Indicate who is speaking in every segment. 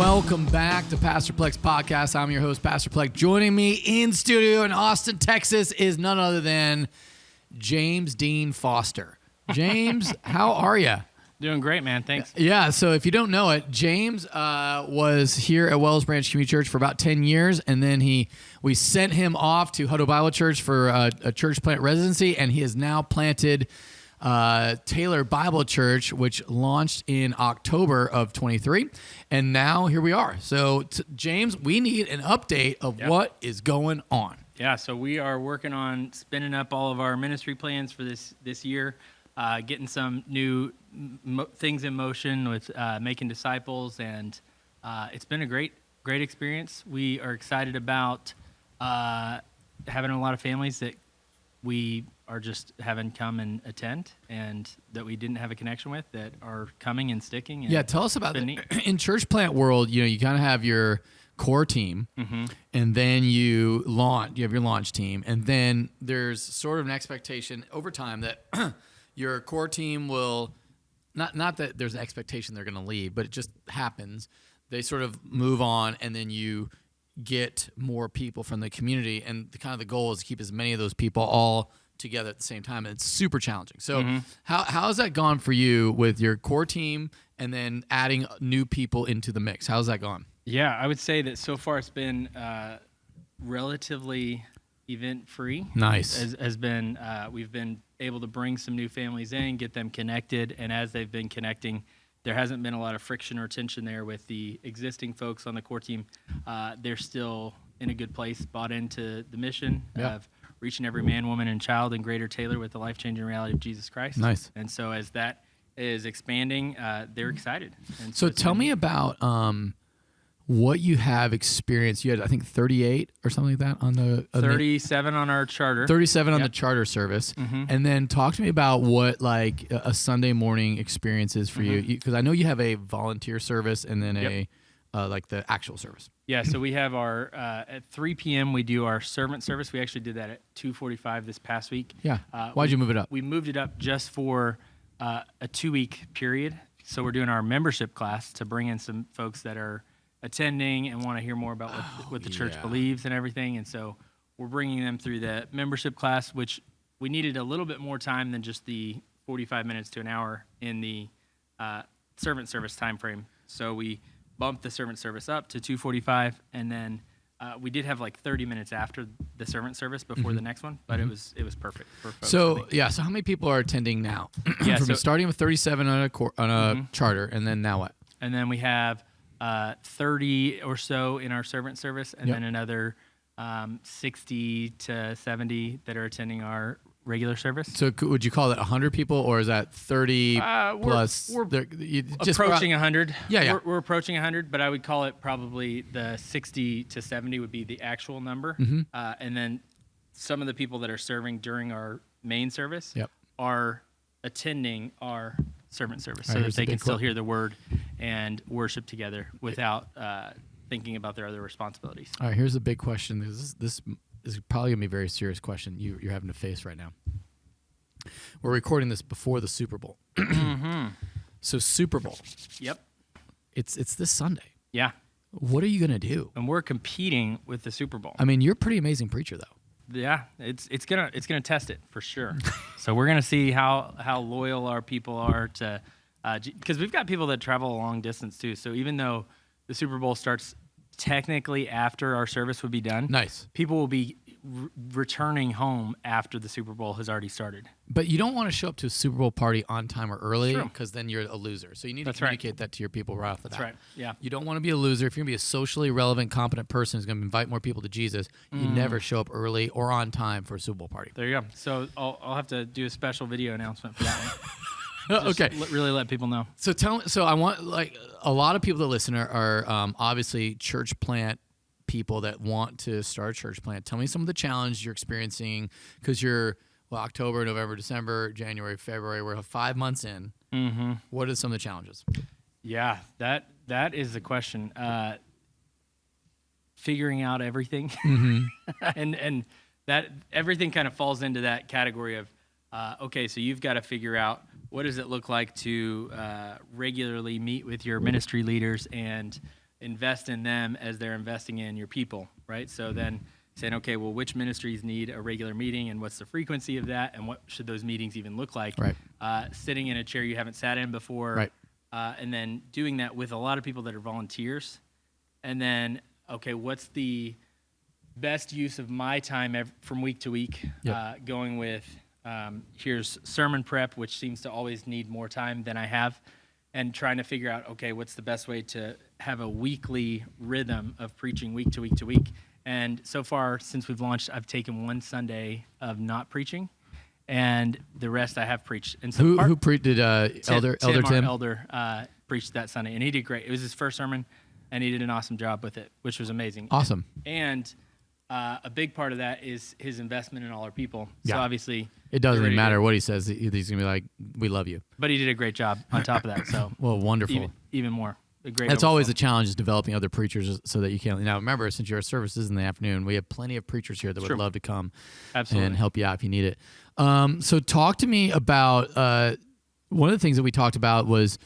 Speaker 1: Welcome back to Pastor Plek's podcast. I'm your host, Pastor Plek. Joining me in studio in Austin, Texas is none other than James Dean Foster. James, how are you?
Speaker 2: Doing great, man. Thanks.
Speaker 1: Yeah, so if you don't know it, James was here at Wells Branch Community Church for about 10 years, and then we sent him off to Hutto Bible Church for a church plant residency, and he has now planted Taylor Bible Church, which launched in October of 23, and now here we are. So, James, we need an update of what is going on.
Speaker 2: Yeah, so we are working on spinning up all of our ministry plans for this year, getting some new things in motion with making disciples, and it's been a great experience. We are excited about having a lot of families that we are just having come and attend, and that we didn't have a connection with, that are coming and sticking. And
Speaker 1: tell us about that. In church plant world, you kind of have your core team, and then you have your launch team, and then there's sort of an expectation over time that your core team will, not that there's an expectation they're going to leave, but it just happens. They sort of move on, and then you get more people from the community, and the goal is to keep as many of those people all together at the same time, and it's super challenging. So how has that gone for you with your core team and then adding new people into the mix? How's that gone?
Speaker 2: Yeah, I would say that so far it's been relatively event-free.
Speaker 1: Nice.
Speaker 2: We've been able to bring some new families in, get them connected, and as they've been connecting, there hasn't been a lot of friction or tension there with the existing folks on the core team. They're still in a good place, bought into the mission of reaching every man, woman, and child in Greater Taylor with the life-changing reality of Jesus Christ.
Speaker 1: Nice.
Speaker 2: And so as that is expanding, they're excited. And
Speaker 1: so tell me about what you have experienced. You had, I think, 38 or something like that on the
Speaker 2: 37 on our charter.
Speaker 1: 37 on the charter service, and then talk to me about what like a Sunday morning experience is for you, because I know you have a volunteer service and then a like the actual service.
Speaker 2: Yeah, so we have our at 3 p.m. we do our servant service. We actually did that at 2:45 this past week.
Speaker 1: Yeah. Why'd you move it up?
Speaker 2: We moved it up just for a 2-week period. So we're doing our membership class to bring in some folks that are attending and want to hear more about what the church believes and everything. And so we're bringing them through the membership class, which we needed a little bit more time than just the 45 minutes to an hour in the servant service time frame. So we bumped the servant service up to 2:45, and then we did have like 30 minutes after the servant service before the next one, but it was perfect for folks.
Speaker 1: So so how many people are attending now?
Speaker 2: So
Speaker 1: starting with 37 on a charter, and then now what?
Speaker 2: And then we have 30 or so in our servant service, and then another 60 to 70 that are attending our regular service.
Speaker 1: So would you call that 100 people, or is that 30 plus?
Speaker 2: We're approaching 100.
Speaker 1: Yeah.
Speaker 2: We're approaching 100, but I would call it probably the 60 to 70 would be the actual number. And then some of the people that are serving during our main service are attending our servant service, so that they can still hear the word and worship together without thinking about their other responsibilities. All right,
Speaker 1: here's the big question. This is probably going to be a very serious question you're having to face right now. We're recording this before the Super Bowl. So Super Bowl.
Speaker 2: Yep.
Speaker 1: It's this Sunday.
Speaker 2: Yeah.
Speaker 1: What are you going to do?
Speaker 2: And we're competing with the Super Bowl.
Speaker 1: I mean, you're a pretty amazing preacher, though.
Speaker 2: Yeah, it's gonna test it for sure. So we're gonna see how loyal our people are to, because we've got people that travel a long distance too. So even though the Super Bowl starts technically after our service would be done, people will be returning home after the Super Bowl has already started.
Speaker 1: But you don't want to show up to a Super Bowl party on time or early, because then you're a loser. So you need to communicate that to your people right off the bat.
Speaker 2: That's right. Yeah.
Speaker 1: You don't want to be a loser. If you're going to be a socially relevant, competent person who's going to invite more people to Jesus, you never show up early or on time for a Super Bowl party.
Speaker 2: There you go. So I'll have to do a special video announcement for that one.
Speaker 1: Okay.
Speaker 2: Really let people know.
Speaker 1: So I want, like, a lot of people that listen are obviously church plant people that want to start a church plant. Tell me some of the challenges you're experiencing, because you're October, November, December, January, February. We're 5 months in. What are some of the challenges?
Speaker 2: Yeah, that is the question. Figuring out everything, and that everything kind of falls into that category of okay, so you've got to figure out what does it look like to regularly meet with your ministry leaders and invest in them as they're investing in your people, right? So then saying, okay, well, which ministries need a regular meeting, and what's the frequency of that, and what should those meetings even look like?
Speaker 1: Right.
Speaker 2: Sitting in a chair you haven't sat in before,
Speaker 1: Right.
Speaker 2: And then doing that with a lot of people that are volunteers. And then, okay, what's the best use of my time from week to week?
Speaker 1: Yep.
Speaker 2: Going with, here's sermon prep, which seems to always need more time than I have, and trying to figure out, okay, what's the best way to have a weekly rhythm of preaching week to week to week. And so far, since we've launched, I've taken one Sunday of not preaching, and the rest I have preached. And so
Speaker 1: who preached? Did Elder Tim?
Speaker 2: Elder preached that Sunday, and he did great. It was his first sermon, and he did an awesome job with it, which was amazing.
Speaker 1: Awesome.
Speaker 2: And a big part of that is his investment in all our people.
Speaker 1: Yeah.
Speaker 2: So obviously,
Speaker 1: It doesn't matter what he says. He's going to be like, we love you.
Speaker 2: but he did a great job on top of that. So
Speaker 1: Well, wonderful.
Speaker 2: even more.
Speaker 1: That's always a challenge, is developing other preachers so that you can. Now, remember, since your service is in the afternoon, we have plenty of preachers here that would love to come and help you out if you need it. So talk to me about one of the things that we talked about was,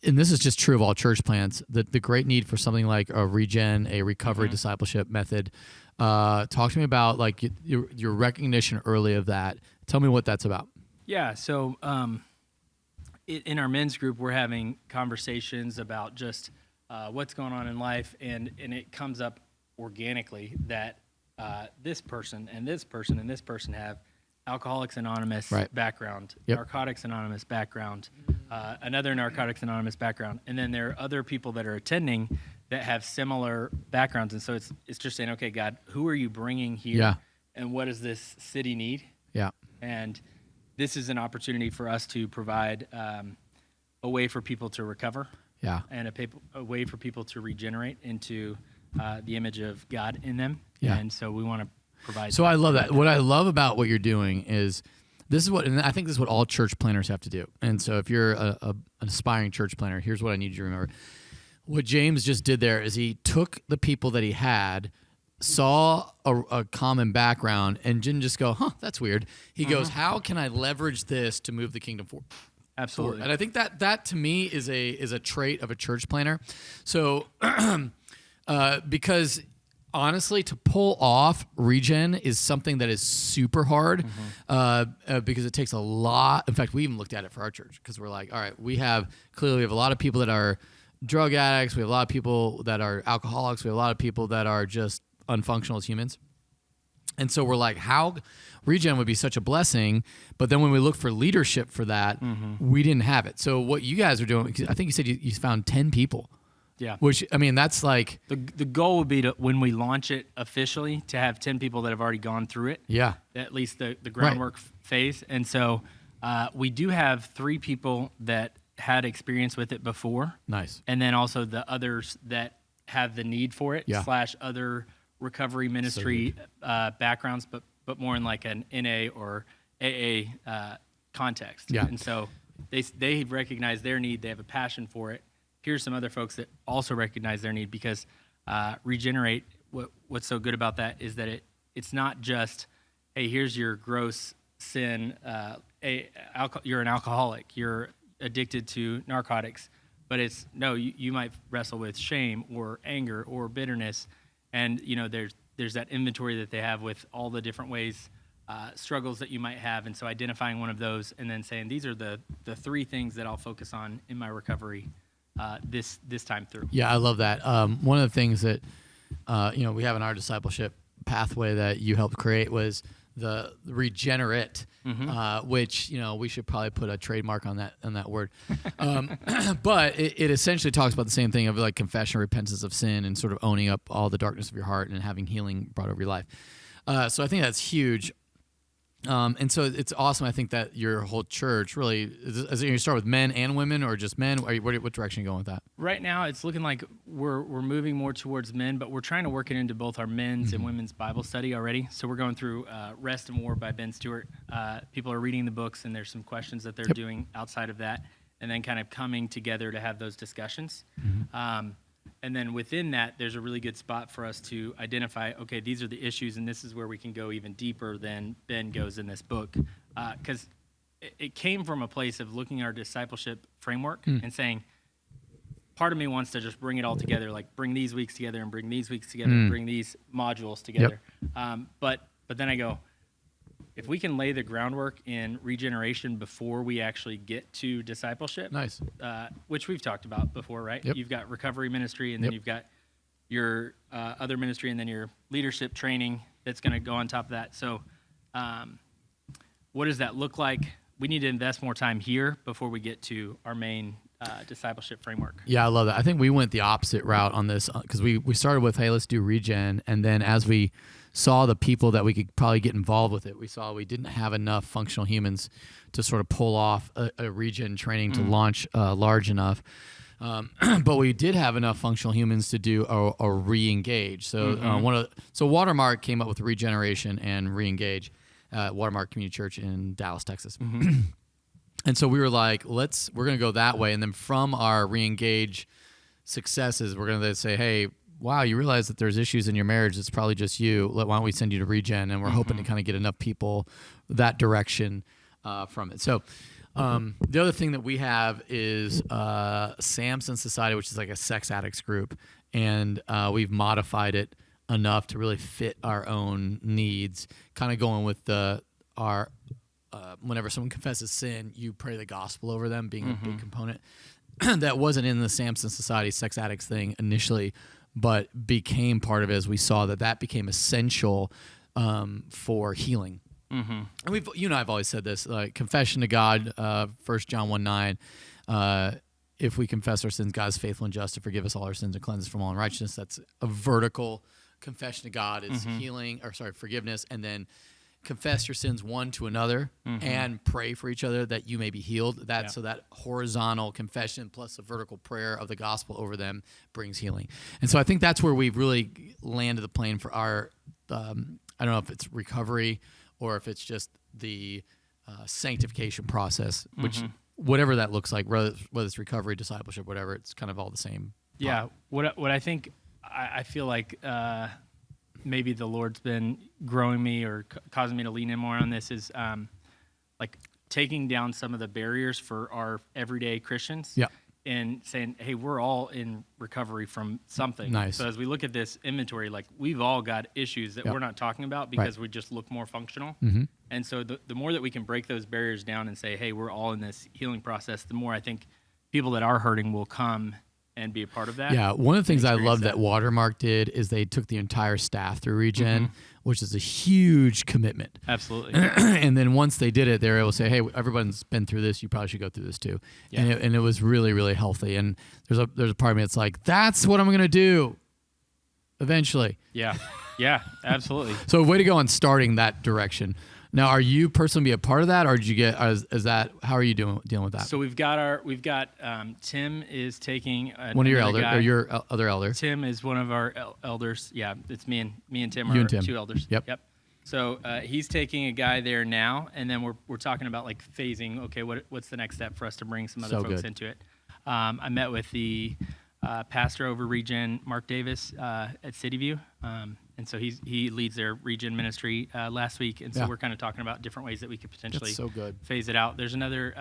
Speaker 1: and this is just true of all church plants, the great need for something like a regen, a recovery discipleship method. Talk to me about like your recognition early of that. Tell me what that's about.
Speaker 2: Yeah, so in our men's group, we're having conversations about just what's going on in life, and it comes up organically that this person and this person and this person have Alcoholics Anonymous background, Narcotics Anonymous background, another Narcotics Anonymous background, and then there are other people that are attending that have similar backgrounds, and so it's just saying, okay, God, who are you bringing here, and what does this city need?
Speaker 1: Yeah,
Speaker 2: and this is an opportunity for us to provide a way for people to recover, and a way for people to regenerate into the image of God in them, and so we want to provide.
Speaker 1: So I love that. What I love about what you're doing is this is what, and I think this is what all church planners have to do. And so if you're an aspiring church planner, here's what I need you to remember. What James just did there is he took the people that he had, saw a common background, and didn't just go, that's weird. He goes, how can I leverage this to move the kingdom forward?
Speaker 2: Absolutely.
Speaker 1: And I think that to me is a trait of a church planner. So because honestly, to pull off regen is something that is super hard because it takes a lot. In fact, we even looked at it for our church because we're like, all right, we have a lot of people that are drug addicts. We have a lot of people that are alcoholics. We have a lot of people that are just unfunctional as humans. And so we're like, how regen would be such a blessing, but then when we look for leadership for that, we didn't have it. So what you guys are doing, I think you said you found 10 people.
Speaker 2: Yeah.
Speaker 1: Which, I mean, that's like...
Speaker 2: The goal would be to, when we launch it officially, to have 10 people that have already gone through it.
Speaker 1: Yeah.
Speaker 2: At least the groundwork phase. And so we do have 3 people that had experience with it before.
Speaker 1: Nice.
Speaker 2: And then also the others that have the need for it, / other recovery ministry backgrounds, but more in like an NA or AA context. Yeah. And so they recognize their need. They have a passion for it. Here's some other folks that also recognize their need, because Regenerate, what's so good about that is that it's not just, hey, here's your gross sin, you're an alcoholic, you're addicted to narcotics, but it's, no, you might wrestle with shame or anger or bitterness, and there's that inventory that they have with all the different ways, struggles that you might have, and so identifying one of those and then saying, these are the 3 things that I'll focus on in my recovery this time through. Yeah,
Speaker 1: I love that. One of the things that we have in our discipleship pathway that you helped create was the regenerate, which we should probably put a trademark on that word. But it essentially talks about the same thing of like confession, repentance of sin, and sort of owning up all the darkness of your heart and having healing brought over your life. So I think that's huge. And so it's awesome. I think that your whole church really is you start with men and women, or just men. What direction are you going with that?
Speaker 2: Right now, it's looking like we're moving more towards men, but we're trying to work it into both our men's and women's Bible study already. So we're going through Rest and War by Ben Stewart. People are reading the books, and there's some questions that they're doing outside of that, and then kind of coming together to have those discussions. And then within that, there's a really good spot for us to identify, okay, these are the issues, and this is where we can go even deeper than Ben goes in this book. Because it came from a place of looking at our discipleship framework and saying, part of me wants to just bring it all together, like bring these weeks together and bring these weeks together and bring these modules together. But then I go, if we can lay the groundwork in regeneration before we actually get to discipleship,
Speaker 1: Nice.
Speaker 2: Which we've talked about before, right?
Speaker 1: Yep.
Speaker 2: You've got recovery ministry, and then you've got your other ministry, and then your leadership training that's going to go on top of that. So what does that look like? We need to invest more time here before we get to our main discipleship framework.
Speaker 1: Yeah, I love that. I think we went the opposite route on this because we started with, hey, let's do regen. And then as we saw the people that we could probably get involved with it, we saw we didn't have enough functional humans to sort of pull off a regen training to launch large enough. But we did have enough functional humans to do a re-engage. So so Watermark came up with regeneration and re-engage at Watermark Community Church in Dallas, Texas. And so we were like, we're going to go that way. And then from our re-engage successes, we're going to say, hey, wow, you realize that there's issues in your marriage. It's probably just you. Why don't we send you to regen? And we're hoping to kind of get enough people that direction from it. So the other thing that we have is Samson Society, which is like a sex addicts group. And we've modified it enough to really fit our own needs, kind of going with our whenever someone confesses sin, you pray the gospel over them, being a big component. That wasn't in the Samson Society sex addicts thing initially, but became part of it as we saw that became essential for healing. And you and I have always said this, like confession to God, 1 John 1:9, if we confess our sins, God is faithful and just to forgive us all our sins and cleanse us from all unrighteousness. That's a vertical confession to God is forgiveness, and then confess your sins one to another and pray for each other that you may be healed. So that horizontal confession plus a vertical prayer of the gospel over them brings healing. And so I think that's where we've really landed the plane for our, I don't know if it's recovery or if it's just the sanctification process, which whatever that looks like, whether it's recovery, discipleship, whatever, it's kind of all the same.
Speaker 2: Yeah. What I think, I feel like maybe the Lord's been growing me or causing me to lean in more on this is like taking down some of the barriers for our everyday Christians and saying, hey, we're all in recovery from something.
Speaker 1: Nice.
Speaker 2: So as we look at this inventory, like we've all got issues that we're not talking about because we just look more functional. And so the more that we can break those barriers down and say, hey, we're all in this healing process, the more I think people that are hurting will come and be a part of that.
Speaker 1: Yeah, one of the things I love that Watermark did is they took the entire staff through regen, which is a huge commitment.
Speaker 2: Absolutely.
Speaker 1: And then once they did it, they were able to say, hey, everyone's been through this. You probably should go through this too. Yeah. And it was really, really healthy. And there's a part of me that's like, that's what I'm going to do eventually.
Speaker 2: Yeah. Yeah, absolutely.
Speaker 1: So way to go on starting that direction. Now, are you personally be a part of that, or did you get? Is that how are you dealing with that?
Speaker 2: So we've got Tim is taking
Speaker 1: one of your other elder.
Speaker 2: Tim is one of our elders. Yeah, it's me and Tim
Speaker 1: you
Speaker 2: are
Speaker 1: and Tim.
Speaker 2: two elders.
Speaker 1: Yep.
Speaker 2: So he's taking a guy there now, and then we're talking about like phasing. Okay, what's the next step for us to bring some other folks into it? I met with the pastor over Regen, Mark Davis, at City View. And so he leads their regen ministry last week, and so we're kind of talking about different ways that we could potentially phase it out. There's another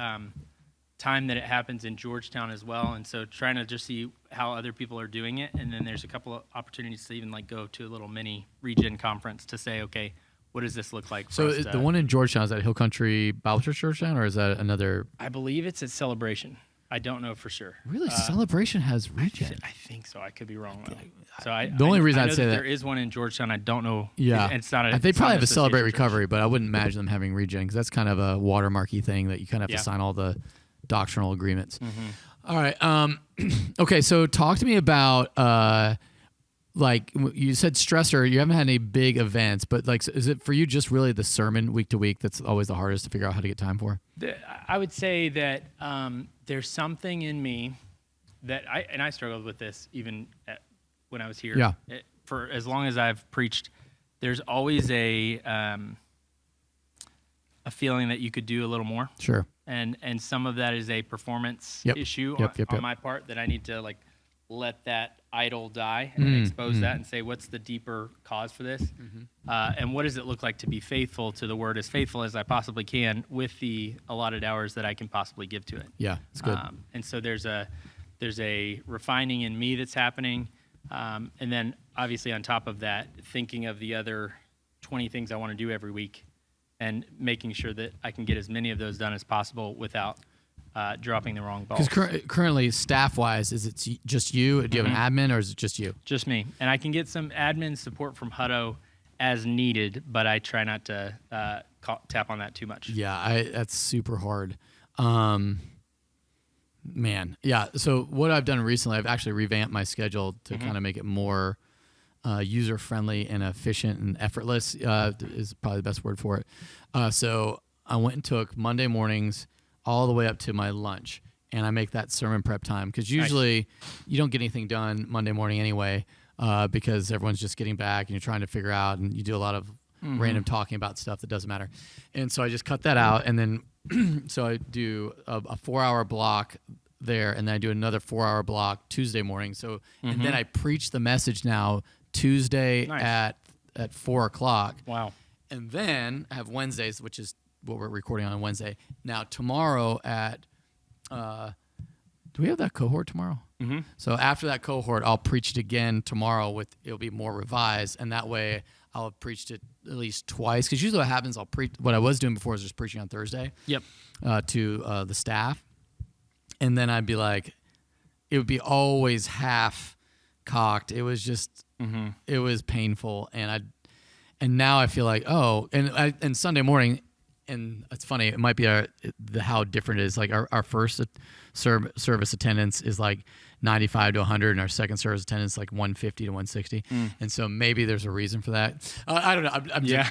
Speaker 2: time that it happens in Georgetown as well, and so trying to just see how other people are doing it, and then there's a couple of opportunities to even like go to a little mini regen conference to say, okay, what does this look like?
Speaker 1: So the one in Georgetown, is that Hill Country Bible Church Georgetown, or is that another?
Speaker 2: I believe it's at Celebration. I don't know for sure.
Speaker 1: Really, Celebration has regen.
Speaker 2: I think so. I could be wrong though. So
Speaker 1: the only reason I'd say that
Speaker 2: there is one in Georgetown. I don't know.
Speaker 1: Yeah,
Speaker 2: it's not.
Speaker 1: They probably have a Celebrate Recovery, but I wouldn't imagine them having regen because that's kind of a watermarky thing that you kind of have to sign all the doctrinal agreements. All right. Okay, so talk to me about like you said, stressor. You haven't had any big events, but like, is it for you just really the sermon week to week that's always the hardest to figure out how to get time for?
Speaker 2: I would say that there's something in me that I struggled with this even when I was here.
Speaker 1: Yeah.
Speaker 2: For as long as I've preached, there's always a feeling that you could do a little more.
Speaker 1: Sure.
Speaker 2: And some of that is a performance issue on my part that I need to like let that idol die and expose that and say, what's the deeper cause for this? And what does it look like to be faithful to the word, as faithful as I possibly can with the allotted hours that I can possibly give to it?
Speaker 1: Yeah, it's good.
Speaker 2: And so there's There's a refining in me that's happening. And then obviously on top of that, thinking of the other 20 things I want to do every week and making sure that I can get as many of those done as possible without dropping the wrong balls.
Speaker 1: Because currently, staff-wise, is it just you? Do you have an admin, or is it just you?
Speaker 2: Just me. And I can get some admin support from Hutto as needed, but I try not to tap on that too much.
Speaker 1: Yeah, that's super hard. Man, yeah. So what I've done recently, I've actually revamped my schedule to kind of make it more user-friendly and efficient and effortless is probably the best word for it. So I went and took Monday mornings all the way up to my lunch, and I make that sermon prep time because usually you don't get anything done Monday morning anyway because everyone's just getting back and you're trying to figure out, and you do a lot of random talking about stuff that doesn't matter. And so I just cut that out, and then so I do a 4-hour block there, and then I do another 4-hour block Tuesday morning. So and then I preach the message now Tuesday at 4 o'clock.
Speaker 2: Wow.
Speaker 1: And then I have Wednesdays, which is what we're recording on Wednesday. Now tomorrow at do we have that cohort tomorrow? Mm-hmm. So after that cohort, I'll preach it again tomorrow. It'll be more revised, and that way I'll have preached it at least twice. Because usually what happens, I'll preach. What I was doing before was just preaching on Thursday.
Speaker 2: Yep.
Speaker 1: To the staff, and then I'd be like, it would be always half cocked. It was just, it was painful, and now I feel like, and Sunday morning. And it's funny, it might be how different it is. Like our first service attendance is like 95 to 100, and our second service attendance is like 150 to 160. And so maybe there's a reason for that. I don't know. I'm just,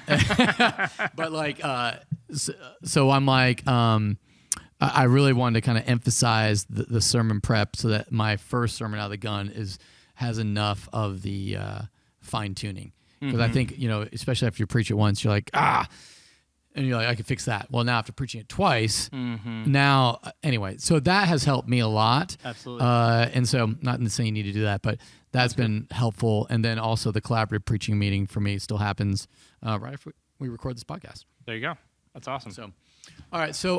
Speaker 1: but like, so I'm like, I really wanted to kind of emphasize the sermon prep so that my first sermon out of the gun has enough of the fine tuning. Because I think, especially after you preach it once, you're like, and you're like, I can fix that. Well, now after preaching it twice, now, anyway, so that has helped me a lot.
Speaker 2: Absolutely.
Speaker 1: And so, not saying you need to do that, but that's been helpful. And then also the collaborative preaching meeting for me still happens right after we record this podcast.
Speaker 2: There you go. That's awesome.
Speaker 1: So, all right. So,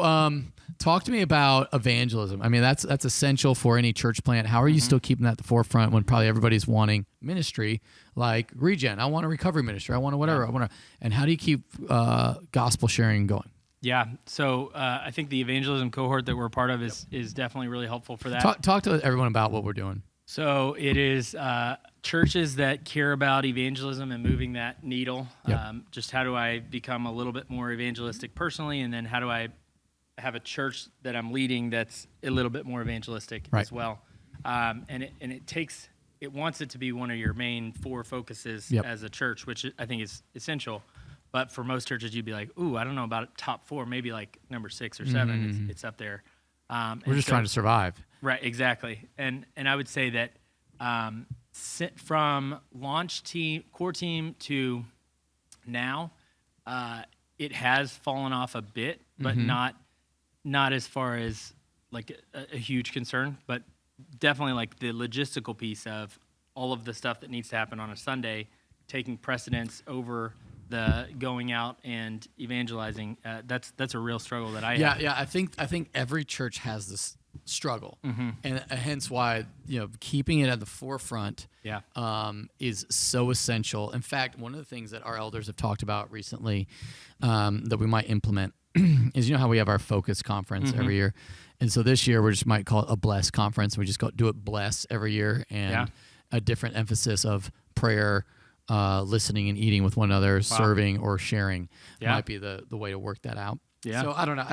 Speaker 1: talk to me about evangelism. I mean, that's essential for any church plant. How are you still keeping that at the forefront when probably everybody's wanting ministry like Regen? I want a recovery ministry. I want a whatever. And how do you keep gospel sharing going?
Speaker 2: Yeah. So I think the evangelism cohort that we're a part of is definitely really helpful for that.
Speaker 1: Talk to everyone about what we're doing.
Speaker 2: So it is churches that care about evangelism and moving that needle.
Speaker 1: Yep.
Speaker 2: Just how do I become a little bit more evangelistic personally, and then how do I have a church that I'm leading that's a little bit more evangelistic as well. And it wants it to be one of your main 4 focuses as a church, which I think is essential. But for most churches, you'd be like, ooh, I don't know about top 4, maybe like number 6 or 7. It's up there.
Speaker 1: We're just trying to survive.
Speaker 2: Right, exactly. And I would say that from launch team, core team to now, it has fallen off a bit, but not as far as like a huge concern, but definitely like the logistical piece of all of the stuff that needs to happen on a Sunday, taking precedence over the going out and evangelizing. That's a real struggle that I have.
Speaker 1: Yeah. I think every church has this struggle, and hence why keeping it at the forefront is so essential. In fact, one of the things that our elders have talked about recently that we might implement is how we have our focus conference every year, and so this year we just might call it a bless conference. We just do it bless every year, and a different emphasis of prayer, listening and eating with one another, serving or sharing might be the way to work that out.
Speaker 2: Yeah.
Speaker 1: So I don't know.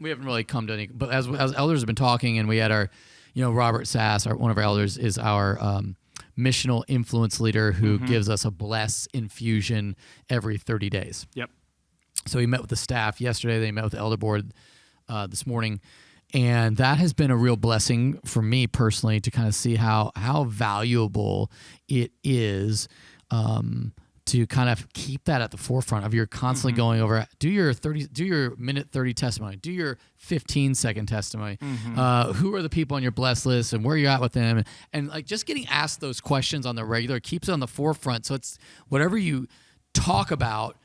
Speaker 1: We haven't really come to any, but as elders have been talking, and we had our, Robert Sass, one of our elders, is our missional influence leader who gives us a bless infusion every 30 days.
Speaker 2: Yep.
Speaker 1: So he met with the staff yesterday. They met with the elder board this morning. And that has been a real blessing for me personally to kind of see how valuable it is to kind of keep that at the forefront of your constantly going over. Do your minute 30 testimony. Do your 15-second testimony. Who are the people on your blessed list and where you're at with them? And like just getting asked those questions on the regular keeps it on the forefront. So it's whatever you talk about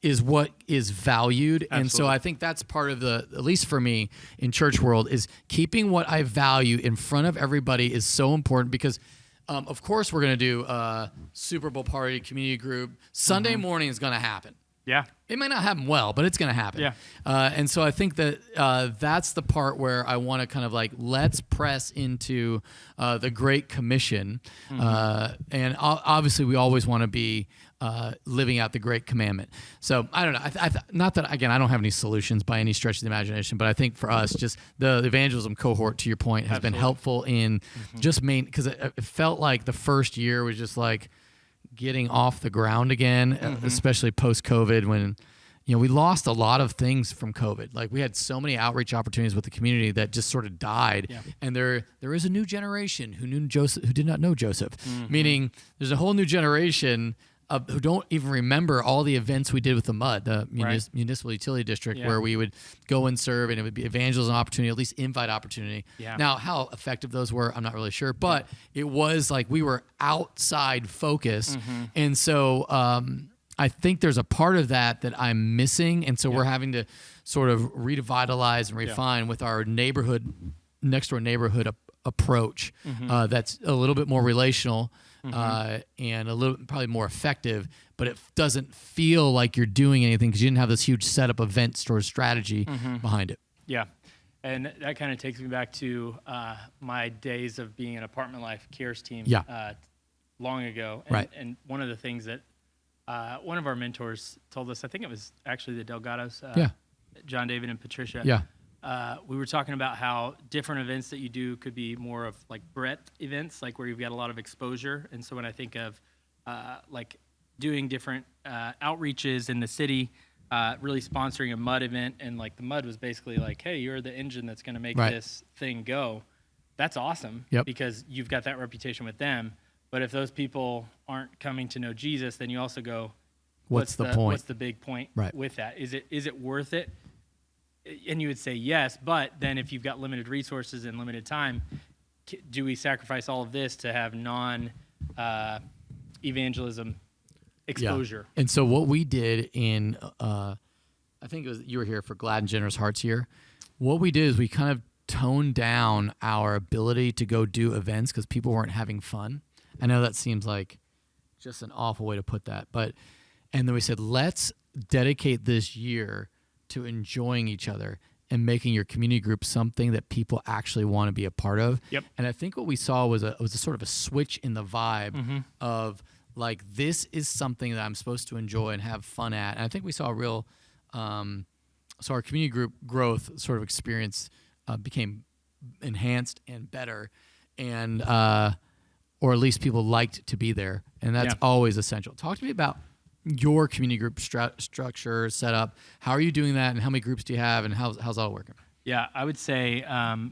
Speaker 1: is what is valued.
Speaker 2: Absolutely.
Speaker 1: And so I think that's part of at least for me in church world, is keeping what I value in front of everybody is so important, because of course we're going to do a Super Bowl party, community group. Sunday morning is going to happen.
Speaker 2: Yeah.
Speaker 1: It might not happen well, but it's going to happen.
Speaker 2: Yeah.
Speaker 1: And so I think that that's the part where I want to kind of like, let's press into the Great Commission. And obviously we always want to be living out the Great Commandment. So I don't know. Not that, again, I don't have any solutions by any stretch of the imagination, but I think for us, just the evangelism cohort, to your point, has been helpful in just because it felt like the first year was just like getting off the ground again, especially post-COVID, when we lost a lot of things from COVID. Like, we had so many outreach opportunities with the community that just sort of died. Yeah. And there is a new generation who did not know Joseph. Meaning, there's a whole new generation who don't even remember all the events we did with the MUD, the Municipal Utility District, where we would go and serve, and it would be evangelism opportunity, at least invite opportunity. Yeah. Now, how effective those were, I'm not really sure, but it was like we were outside focused. And so I think there's a part of that I'm missing, and so we're having to sort of revitalize and refine with our next door neighborhood approach that's a little bit more relational. And a little probably more effective, but it doesn't feel like you're doing anything because you didn't have this huge setup event store strategy behind it.
Speaker 2: Yeah, and that kind of takes me back to my days of being an Apartment Life Cares team long ago. And, and one of the things that one of our mentors told us, I think it was actually the Delgados, John David and Patricia. Yeah. We were talking about how different events that you do could be more of like breadth events, like where you've got a lot of exposure. And so when I think of like doing different outreaches in the city, really sponsoring a MUD event, and like the MUD was basically like, hey, you're the engine that's going to make this thing go. That's awesome because you've got that reputation with them. But if those people aren't coming to know Jesus, then you also go, what's the point? What's the big point with that? Is it worth it? And you would say yes, but then if you've got limited resources and limited time, do we sacrifice all of this to have non-evangelism exposure?
Speaker 1: Yeah. And so what we did in, I think it was, you were here for Glad and Generous Hearts Year. What we did is we kind of toned down our ability to go do events because people weren't having fun. I know that seems like just an awful way to put that, and then we said, let's dedicate this year to enjoying each other and making your community group something that people actually want to be a part of. Yep. And I think what we saw was a sort of a switch in the vibe of like, this is something that I'm supposed to enjoy and have fun at. And I think we saw a real, so our community group growth sort of experience became enhanced and better, and or at least people liked to be there. And that's always essential. Talk to me about your community group structure, setup. How are you doing that, and how many groups do you have, and how's that all working?
Speaker 2: Yeah, I would say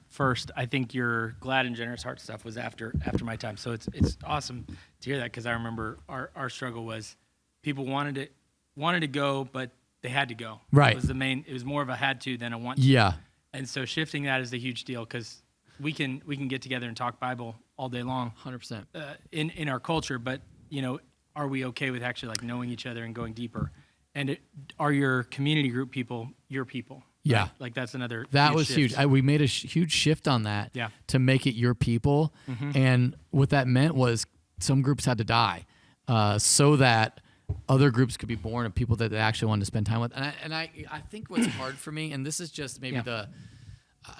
Speaker 2: first, I think your Glad and Generous Heart stuff was after my time. So it's awesome to hear that, because I remember our struggle was people wanted to go, but they had to go. Right. It was more of a had to than a want to. Yeah. And so shifting that is a huge deal, because we can get together and talk Bible all day long. 100%. In our culture, but are we okay with actually like knowing each other and going deeper? And are your community group people your people? Yeah. Right? Like that's another.
Speaker 1: That was huge. We made a huge shift on that to make it your people. And what that meant was some groups had to die so that other groups could be born of people that they actually wanted to spend time with. And I think what's hard for me, and this is just maybe I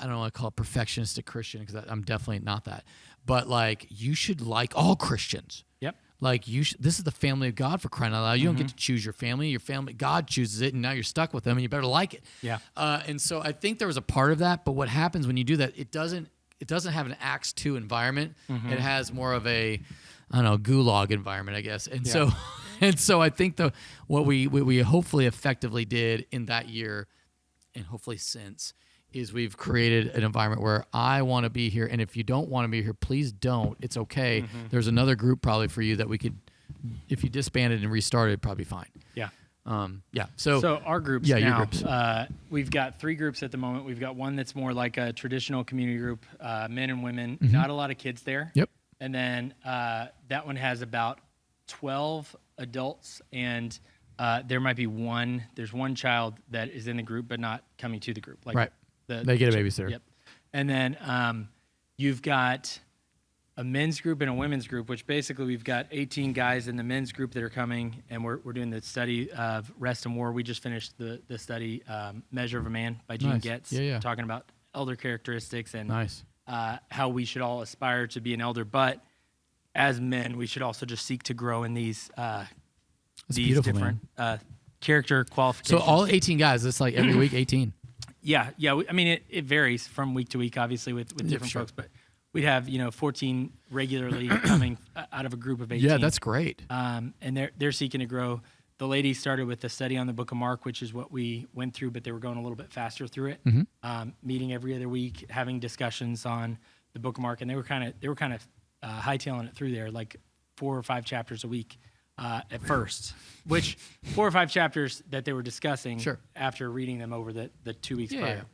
Speaker 1: don't want to call it perfectionistic Christian, because I'm definitely not that. But like, you should like all Christians. Yep. Like this is the family of God, for crying out loud. You don't get to choose your family. Your family, God chooses it, and now you're stuck with them, and you better like it. Yeah. And so I think there was a part of that. But what happens when you do that? It doesn't have an Acts 2 environment. It has more of a, I don't know, gulag environment, I guess. And so I think what we hopefully effectively did in that year, and hopefully since, is we've created an environment where I want to be here, and if you don't want to be here, please don't. It's okay. There's another group probably for you that we could, if you disbanded and restarted, it'd probably be fine. Yeah. So
Speaker 2: our groups now, your groups. We've got 3 groups at the moment. We've got one that's more like a traditional community group, men and women, not a lot of kids there. Yep. And then that one has about 12 adults and there might be there's one child that is in the group but not coming to the group. Like
Speaker 1: right. They get a babysitter.
Speaker 2: Yep. And then you've got a men's group and a women's group, which basically we've got 18 guys in the men's group that are coming, and we're doing the study of Rest and War. We just finished the study Measure of a Man by Gene Getz, talking about elder characteristics and how we should all aspire to be an elder. But as men, we should also just seek to grow in these different character qualifications.
Speaker 1: So all 18 guys, it's like every week 18.
Speaker 2: Yeah. I mean, it varies from week to week, obviously, with different folks, but we'd have 14 regularly coming out of a group of 18.
Speaker 1: Yeah, that's great.
Speaker 2: And they're seeking to grow. The ladies started with a study on the Book of Mark, which is what we went through, but they were going a little bit faster through it. Meeting every other week, having discussions on the Book of Mark, and they were kind of hightailing it through there, like 4 or 5 chapters a week at first. Which 4 or 5 chapters that they were discussing after reading them over the 2 weeks prior.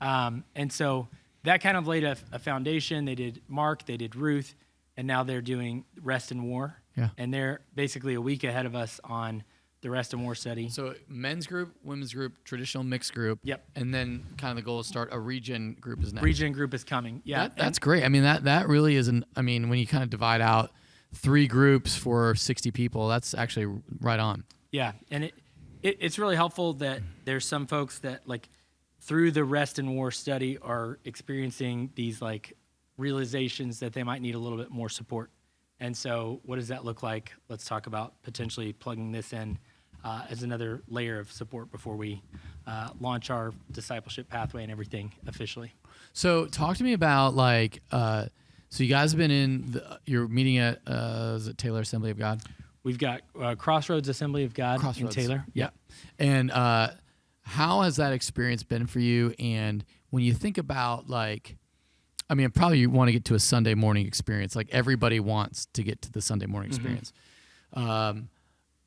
Speaker 2: And so that kind of laid a foundation. They did Mark, they did Ruth, and now they're doing Rest and War. Yeah. And they're basically a week ahead of us on the Rest and War study.
Speaker 1: So men's group, women's group, traditional mixed group.
Speaker 2: Yep.
Speaker 1: And then kind of the goal is start a region group is next.
Speaker 2: Region group is coming. Yeah.
Speaker 1: That's great. I mean, that really isn't, when you kind of divide out 3 groups for 60 people, that's actually right on.
Speaker 2: Yeah. And it's really helpful that there's some folks that through the Rest and War study are experiencing these realizations that they might need a little bit more support. And so what does that look like? Let's talk about potentially plugging this in as another layer of support before we launch our discipleship pathway and everything officially.
Speaker 1: So talk to me about so you guys have been you're meeting at is it Taylor Assembly of God?
Speaker 2: We've got Crossroads Assembly of God in Taylor.
Speaker 1: Yeah. And how has that experience been for you? And when you think about probably you want to get to a Sunday morning experience. Like everybody wants to get to the Sunday morning experience. Are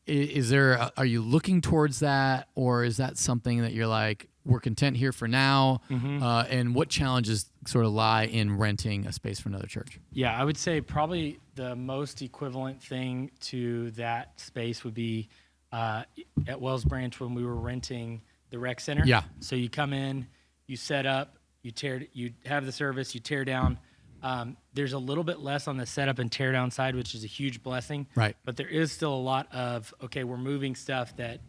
Speaker 1: you looking towards that, or is that something that you're like, we're content here for now? And what challenges sort of lie in renting a space for another church?
Speaker 2: Yeah, I would say probably the most equivalent thing to that space would be at Wells Branch when we were renting the rec center.
Speaker 1: Yeah.
Speaker 2: So you come in, you set up, you have the service, you tear down. There's a little bit less on the setup and tear down side, which is a huge blessing.
Speaker 1: Right.
Speaker 2: But there is still a lot of, we're moving stuff that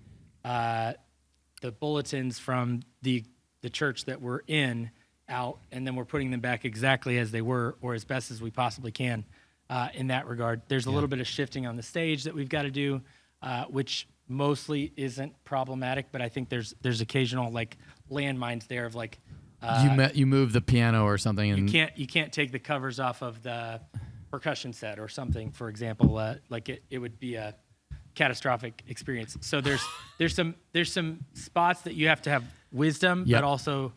Speaker 2: the bulletins from the church that we're in out, and then we're putting them back exactly as they were, or as best as we possibly can in that regard. There's a little bit of shifting on the stage that we've got to do, which mostly isn't problematic, but I think there's occasional landmines there of
Speaker 1: you move the piano or something, and
Speaker 2: you can't take the covers off of the percussion set or something, for example. It would be a catastrophic experience. So there's some spots that you have to have wisdom, but also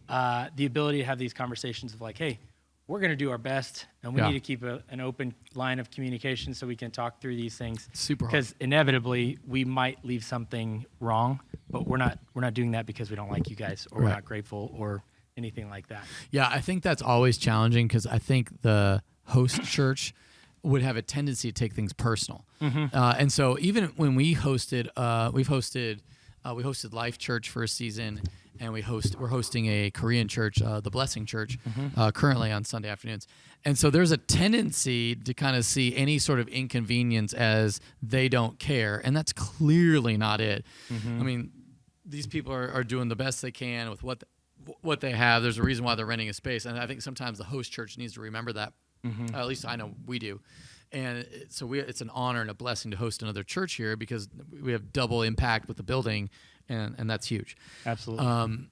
Speaker 2: the ability to have these conversations of hey, we're going to do our best, and we need to keep an open line of communication so we can talk through these things.
Speaker 1: Super hard.
Speaker 2: Because inevitably we might leave something wrong, but we're not doing that because we don't like you guys, or we're not grateful, or anything like that. Yeah,
Speaker 1: I think that's always challenging, because I think the host church would have a tendency to take things personal. And so even when we hosted Life Church for a season, and we're hosting a Korean church, the Blessing Church, currently on Sunday afternoons. And so there's a tendency to kind of see any sort of inconvenience as they don't care, and that's clearly not it. These people are doing the best they can with what they have. There's a reason why they're renting a space, and I think sometimes the host church needs to remember that. At least I know we do. And so it's an honor and a blessing to host another church here, because we have double impact with the building, and that's huge.
Speaker 2: Absolutely.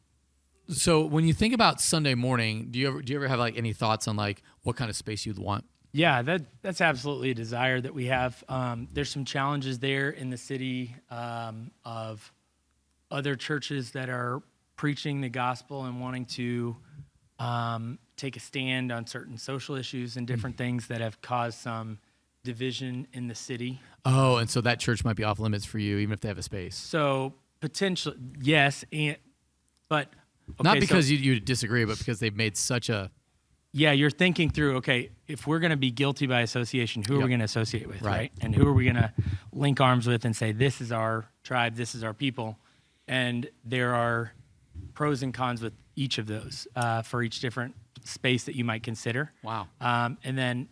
Speaker 1: So when you think about Sunday morning, do you ever have any thoughts on what kind of space you'd want?
Speaker 2: Yeah, that's absolutely a desire that we have. There's some challenges there in the city of other churches that are preaching the gospel and wanting to take a stand on certain social issues and different things that have caused some division in the city.
Speaker 1: Oh, and so that church might be off limits for you, even if they have a space.
Speaker 2: So potentially, yes, but
Speaker 1: not because you disagree, but because they've made such a
Speaker 2: you're thinking through, okay, if we're going to be guilty by association, who are we going to associate with, right? And who are we going to link arms with and say, this is our tribe, this is our people? And there are pros and cons with each of those for each different space that you might consider.
Speaker 1: Wow.
Speaker 2: And then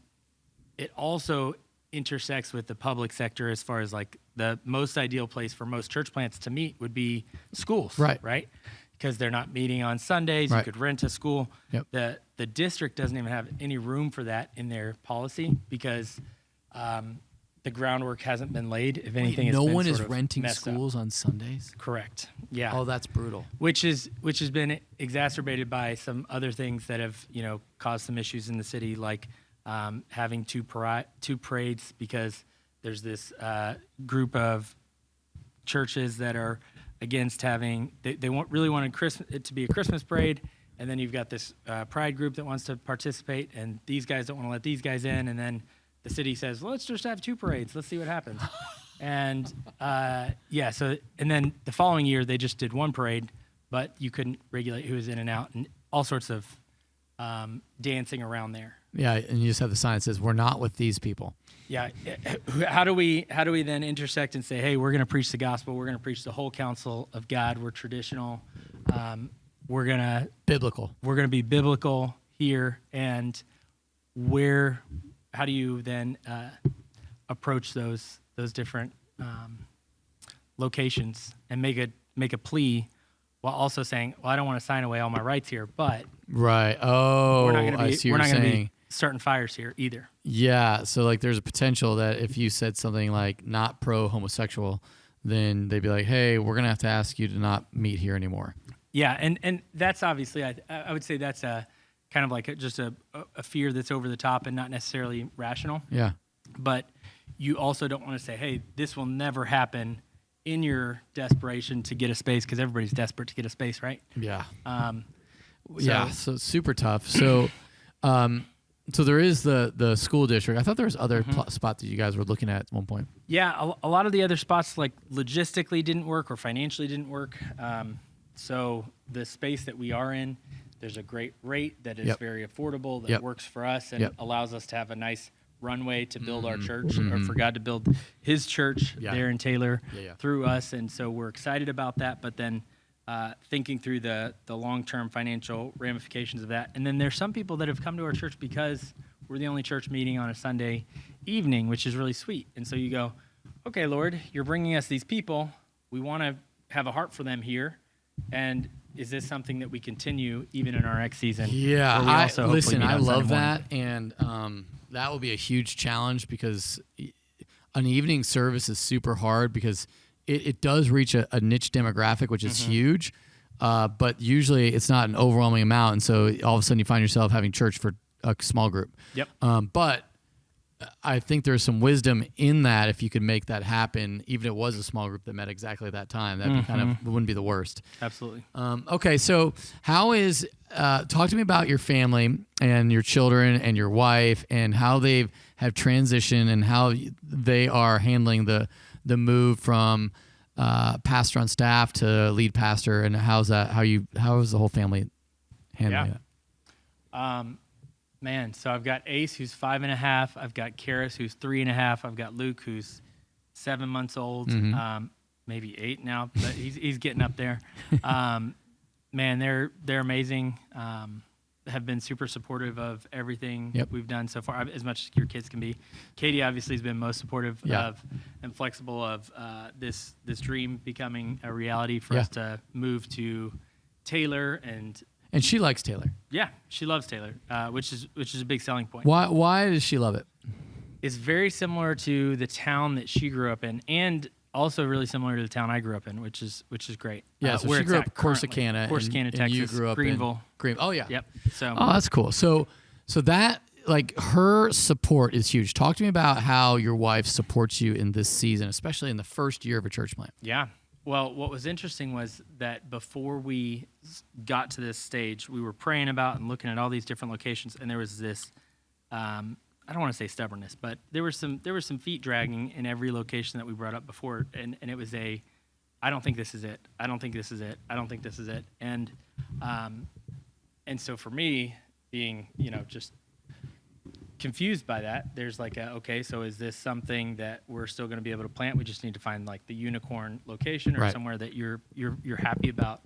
Speaker 2: it also intersects with the public sector as far as like the most ideal place for most church plants to meet would be schools, right? Because they're not meeting on Sundays. You could rent a school.
Speaker 1: Yep.
Speaker 2: The district doesn't even have any room for that in their policy because the groundwork hasn't been laid. If anything,
Speaker 1: no
Speaker 2: it's
Speaker 1: one
Speaker 2: been
Speaker 1: is
Speaker 2: sort of
Speaker 1: renting
Speaker 2: messed
Speaker 1: schools on Sundays.
Speaker 2: Correct. Yeah.
Speaker 1: Oh, that's brutal.
Speaker 2: Which has been exacerbated by some other things that have caused some issues in the city, like having two parades because there's this group of churches that are against having they really wanted it to be a Christmas parade, and then you've got this pride group that wants to participate, and these guys don't want to let these guys in, and then the city says, well, let's just have two parades, let's see what happens. And so and then the following year they just did one parade, but you couldn't regulate who was in and out, and all sorts of dancing around there.
Speaker 1: Yeah, and you just have the sign that says, we're not with these people.
Speaker 2: Yeah. How do we then intersect and say, hey, we're going to preach the gospel. We're going to preach the whole counsel of God. We're traditional. We're going to be biblical here. And how do you then approach those different locations and make a plea while also saying, well, I don't want to sign away all my rights here, but
Speaker 1: right. Oh,
Speaker 2: we're not going to be starting fires here either.
Speaker 1: Yeah, so like there's a potential that if you said something like not pro-homosexual, then they'd be like, hey, we're going to have to ask you to not meet here anymore.
Speaker 2: Yeah, and that's obviously, I would say that's a kind of like just a fear that's over the top and not necessarily rational.
Speaker 1: Yeah.
Speaker 2: But you also don't want to say, hey, this will never happen in your desperation to get a space, because everybody's desperate to get a space, right?
Speaker 1: Yeah. So it's super tough. So so there is the school district. I thought there was other spots that you guys were looking at one point.
Speaker 2: Yeah, a lot of the other spots like logistically didn't work or financially didn't work. So the space that we are in, there's a great rate that is very affordable, that works for us and allows us to have a nice runway to build our church, or for God to build his church there in Taylor through us. And so we're excited about that, but then thinking through the long-term financial ramifications of that. And then there's some people that have come to our church because we're the only church meeting on a Sunday evening, which is really sweet. And so you go, okay, Lord, you're bringing us these people. We want to have a heart for them here. And is this something that we continue even in our next season?
Speaker 1: Yeah, I love that. And that will be a huge challenge, because an evening service is super hard, because it does reach a niche demographic, which is huge, but usually it's not an overwhelming amount, and so all of a sudden you find yourself having church for a small group.
Speaker 2: Yep.
Speaker 1: But I think there's some wisdom in that if you could make that happen, even if it was a small group that met exactly at that time. That'd be it wouldn't be the worst.
Speaker 2: Absolutely.
Speaker 1: Okay, so how is talk to me about your family and your children and your wife and how they have transitioned and how they are handling the move from pastor on staff to lead pastor, and how is the whole family handling it?
Speaker 2: Man, so I've got Ace, who's 5.5. I've got Karis, who's 3.5. I've got Luke, who's 7 months old, maybe 8 now, but he's getting up there. Man, they're amazing. Have been super supportive of everything we've done so far, as much as your kids can be. Katie obviously has been most supportive of and flexible of this dream becoming a reality for us to move to Taylor, and she likes Taylor. Yeah, she loves Taylor, which is a big selling point.
Speaker 1: Why does she love it?
Speaker 2: It's very similar to the town that she grew up in, and also really similar to the town I grew up in, which is great.
Speaker 1: Yeah, so she grew up Corsicana,
Speaker 2: Texas,
Speaker 1: and you grew up
Speaker 2: Greenville.
Speaker 1: Oh yeah.
Speaker 2: Yep. So.
Speaker 1: Oh, that's cool. So that, like, her support is huge. Talk to me about how your wife supports you in this season, especially in the first year of a church plant.
Speaker 2: Yeah. Well, what was interesting was that before we got to this stage, we were praying about and looking at all these different locations, and there was this, I don't want to say stubbornness, but there were some feet dragging in every location that we brought up before, and it was I don't think this is it. I don't think this is it. I don't think this is it. And so for me, being, just confused by that. There's like okay, so is this something that we're still going to be able to plant? We just need to find like the unicorn location or somewhere that you're happy about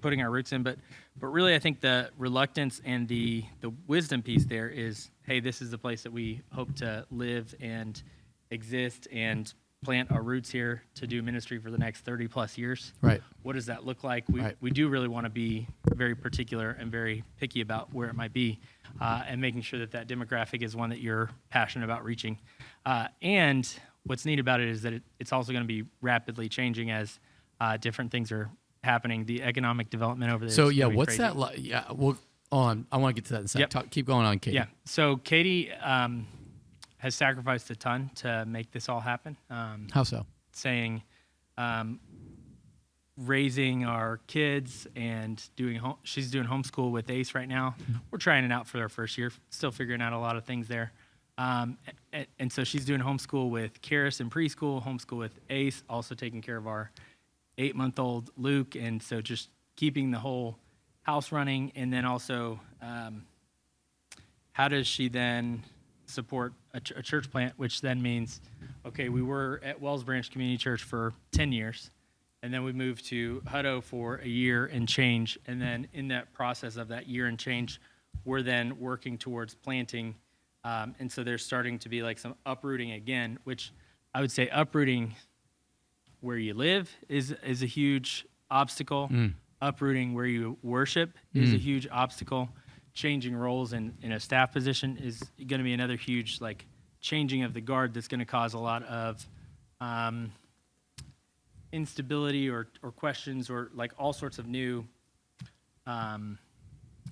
Speaker 2: putting our roots in. But really, I think the reluctance and the wisdom piece there is, hey, this is the place that we hope to live and exist and plant our roots here to do ministry for the next 30 plus years.
Speaker 1: Right.
Speaker 2: What does that look like? We do really want to be very particular and very picky about where it might be, and making sure that demographic is one that you're passionate about reaching. And what's neat about it is that it's also going to be rapidly changing as different things are happening. The economic development over there.
Speaker 1: So
Speaker 2: is
Speaker 1: what's
Speaker 2: crazy.
Speaker 1: that like? Yeah, well, I want to get to that in a second.
Speaker 2: Yep.
Speaker 1: Keep going on, Katie.
Speaker 2: Yeah. So Katie has sacrificed a ton to make this all happen.
Speaker 1: How so?
Speaker 2: Saying, raising our kids and she's doing homeschool with Ace right now. We're trying it out for our first year, still figuring out a lot of things there. And so she's doing homeschool with Karis in preschool, homeschool with Ace, also taking care of our 8-month-old Luke. And so just keeping the whole house running. And then also, how does she then support a church plant, which then means, okay, we were at Wells Branch Community Church for 10 years, and then we moved to Hutto for a year and change, and then in that process of that year and change, we're then working towards planting, and so there's starting to be like some uprooting again, which I would say uprooting where you live is a huge obstacle. Uprooting where you worship is a huge obstacle. Changing roles in a staff position is going to be another huge like changing of the guard that's going to cause a lot of instability or questions or like all sorts of new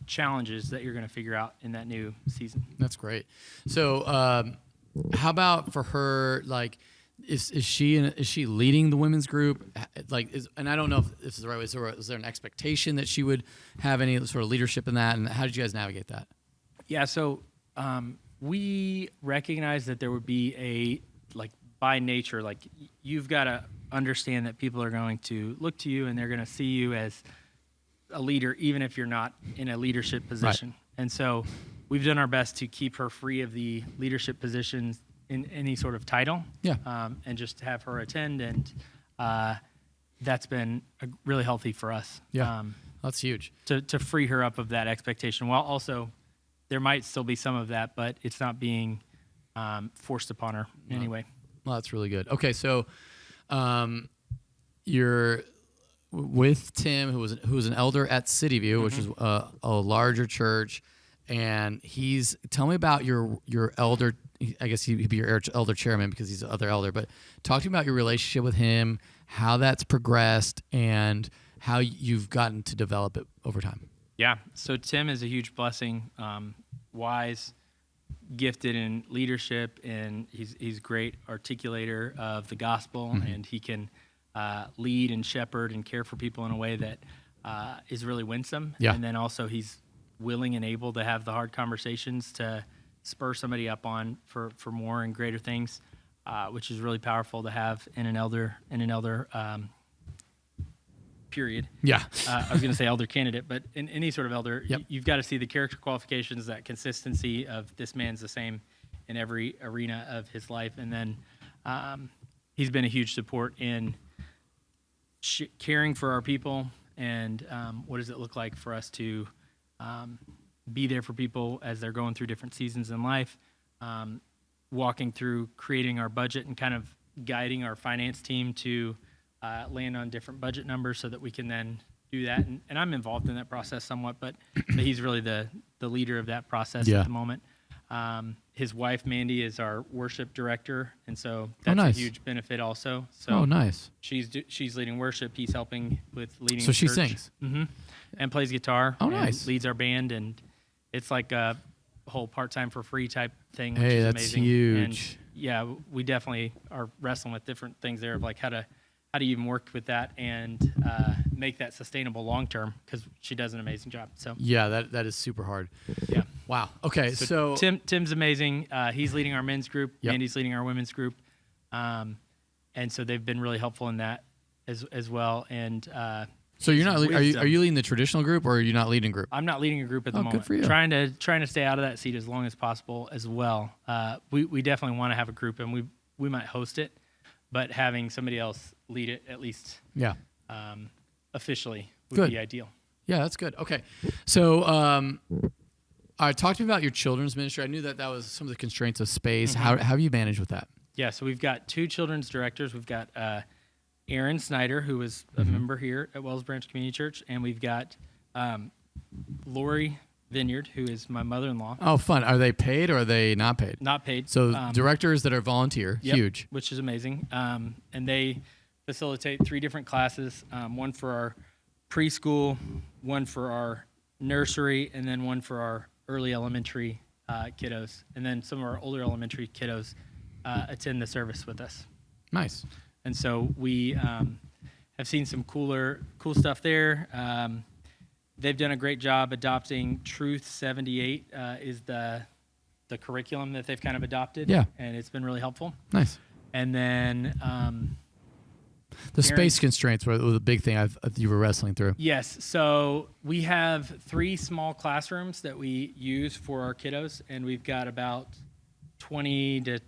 Speaker 2: challenges that you're going to figure out in that new season.
Speaker 1: That's great. So how about for her, like, is she leading the women's group? Like, and I don't know if this is the right way. So is there an expectation that she would have any sort of leadership in that? And how did you guys navigate that?
Speaker 2: Yeah. So we recognize that there would be by nature, like you've got to understand that people are going to look to you and they're going to see you as a leader, even if you're not in a leadership position. Right. And so we've done our best to keep her free of the leadership positions in any sort of title, and just have her attend, and that's been really healthy for us.
Speaker 1: Yeah, that's huge.
Speaker 2: To free her up of that expectation, while also there might still be some of that, but it's not being forced upon her in any way.
Speaker 1: Well, that's really good. Okay, so you're with Tim, who was an elder at City View, which is a larger church, and tell me about your elder. I guess he'd be your elder chairman because he's the other elder, but talk to me about your relationship with him, how that's progressed, and how you've gotten to develop it over time.
Speaker 2: Yeah, so Tim is a huge blessing, wise, gifted in leadership, and he's great articulator of the gospel, and he can lead and shepherd and care for people in a way that is really winsome.
Speaker 1: Yeah.
Speaker 2: And then also he's willing and able to have the hard conversations to spur somebody up on for more and greater things, which is really powerful to have in an elder period.
Speaker 1: Yeah.
Speaker 2: I was going to say elder candidate, but in any sort of elder,
Speaker 1: Yep.
Speaker 2: You've got to see the character qualifications, that consistency of this man's the same in every arena of his life. And then he's been a huge support in caring for our people, and what does it look like for us to be there for people as they're going through different seasons in life, walking through creating our budget and kind of guiding our finance team to land on different budget numbers so that we can then do that. And I'm involved in that process somewhat, but he's really the leader of that process at the moment. His wife, Mandy, is our worship director, and so that's a huge benefit also. So
Speaker 1: nice.
Speaker 2: She's leading worship. He's helping with leading
Speaker 1: So she
Speaker 2: church.
Speaker 1: sings?
Speaker 2: Mm-hmm. And plays guitar.
Speaker 1: Oh,
Speaker 2: and
Speaker 1: nice.
Speaker 2: leads our band, and it's like a whole part-time for free type thing, which
Speaker 1: Hey,
Speaker 2: is
Speaker 1: that's
Speaker 2: amazing.
Speaker 1: huge.
Speaker 2: And yeah, we definitely are wrestling with different things there of like how do you even work with that and make that sustainable long term, because she does an amazing job. So
Speaker 1: yeah, that is super hard.
Speaker 2: yeah.
Speaker 1: Wow. Okay, so
Speaker 2: Tim's amazing. He's leading our men's group.
Speaker 1: Yep.
Speaker 2: Andy's leading our women's group, and so they've been really helpful in that as well. And
Speaker 1: So you're not, are
Speaker 2: wisdom.
Speaker 1: you leading the traditional group, or are you not leading group?
Speaker 2: I'm not leading a group at the moment.
Speaker 1: Good for you.
Speaker 2: Trying to stay out of that seat as long as possible as well. We definitely want to have a group, and we might host it, but having somebody else lead it, at least officially, would be ideal.
Speaker 1: Yeah, that's good. Okay. So I talked to me about your children's ministry. I knew that was some of the constraints of space. How have you managed with that?
Speaker 2: Yeah, so we've got 2 children's directors. We've got Aaron Snyder, who was a member here at Wells Branch Community Church, and we've got Lori Vineyard, who is my mother-in-law.
Speaker 1: Oh, fun. Are they paid or are they not paid?
Speaker 2: Not paid.
Speaker 1: So directors that are volunteer, huge.
Speaker 2: Which is amazing. And they facilitate 3 different classes, one for our preschool, one for our nursery, and then one for our early elementary kiddos. And then some of our older elementary kiddos attend the service with us.
Speaker 1: Nice.
Speaker 2: And so we have seen some cool stuff there. They've done a great job adopting Truth 78 is the curriculum that they've kind of adopted.
Speaker 1: Yeah.
Speaker 2: And it's been really helpful.
Speaker 1: Nice.
Speaker 2: And then
Speaker 1: the space constraints were the big thing you were wrestling through.
Speaker 2: Yes. So we have 3 small classrooms that we use for our kiddos, and we've got about 20 to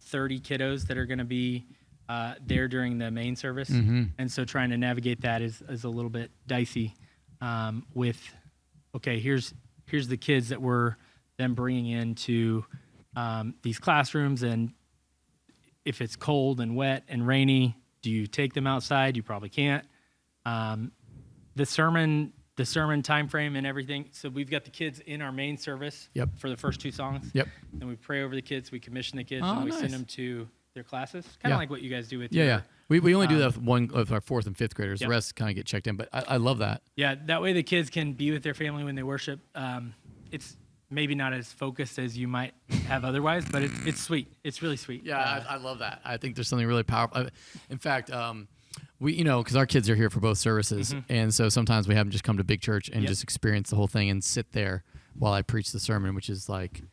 Speaker 2: 30 kiddos that are going to be there during the main service. And so trying to navigate that is a little bit dicey with, okay, here's the kids that we're then bringing into these classrooms, and if it's cold and wet and rainy, do you take them outside? You probably can't. The sermon time frame and everything. So we've got the kids in our main service for the first 2 songs. And we pray over the kids. We commission the kids, and we send them to their classes. Kind of like what you guys do with your...
Speaker 1: We only do that with our 4th and 5th graders. The rest kind of get checked in, but I love that.
Speaker 2: Yeah, that way the kids can be with their family when they worship. It's maybe not as focused as you might have otherwise, but it's sweet. It's really sweet.
Speaker 1: Yeah, I love that. I think there's something really powerful. In fact, we, because our kids are here for both services, and so sometimes we have them just come to big church and just experience the whole thing and sit there while I preach the sermon, which is like,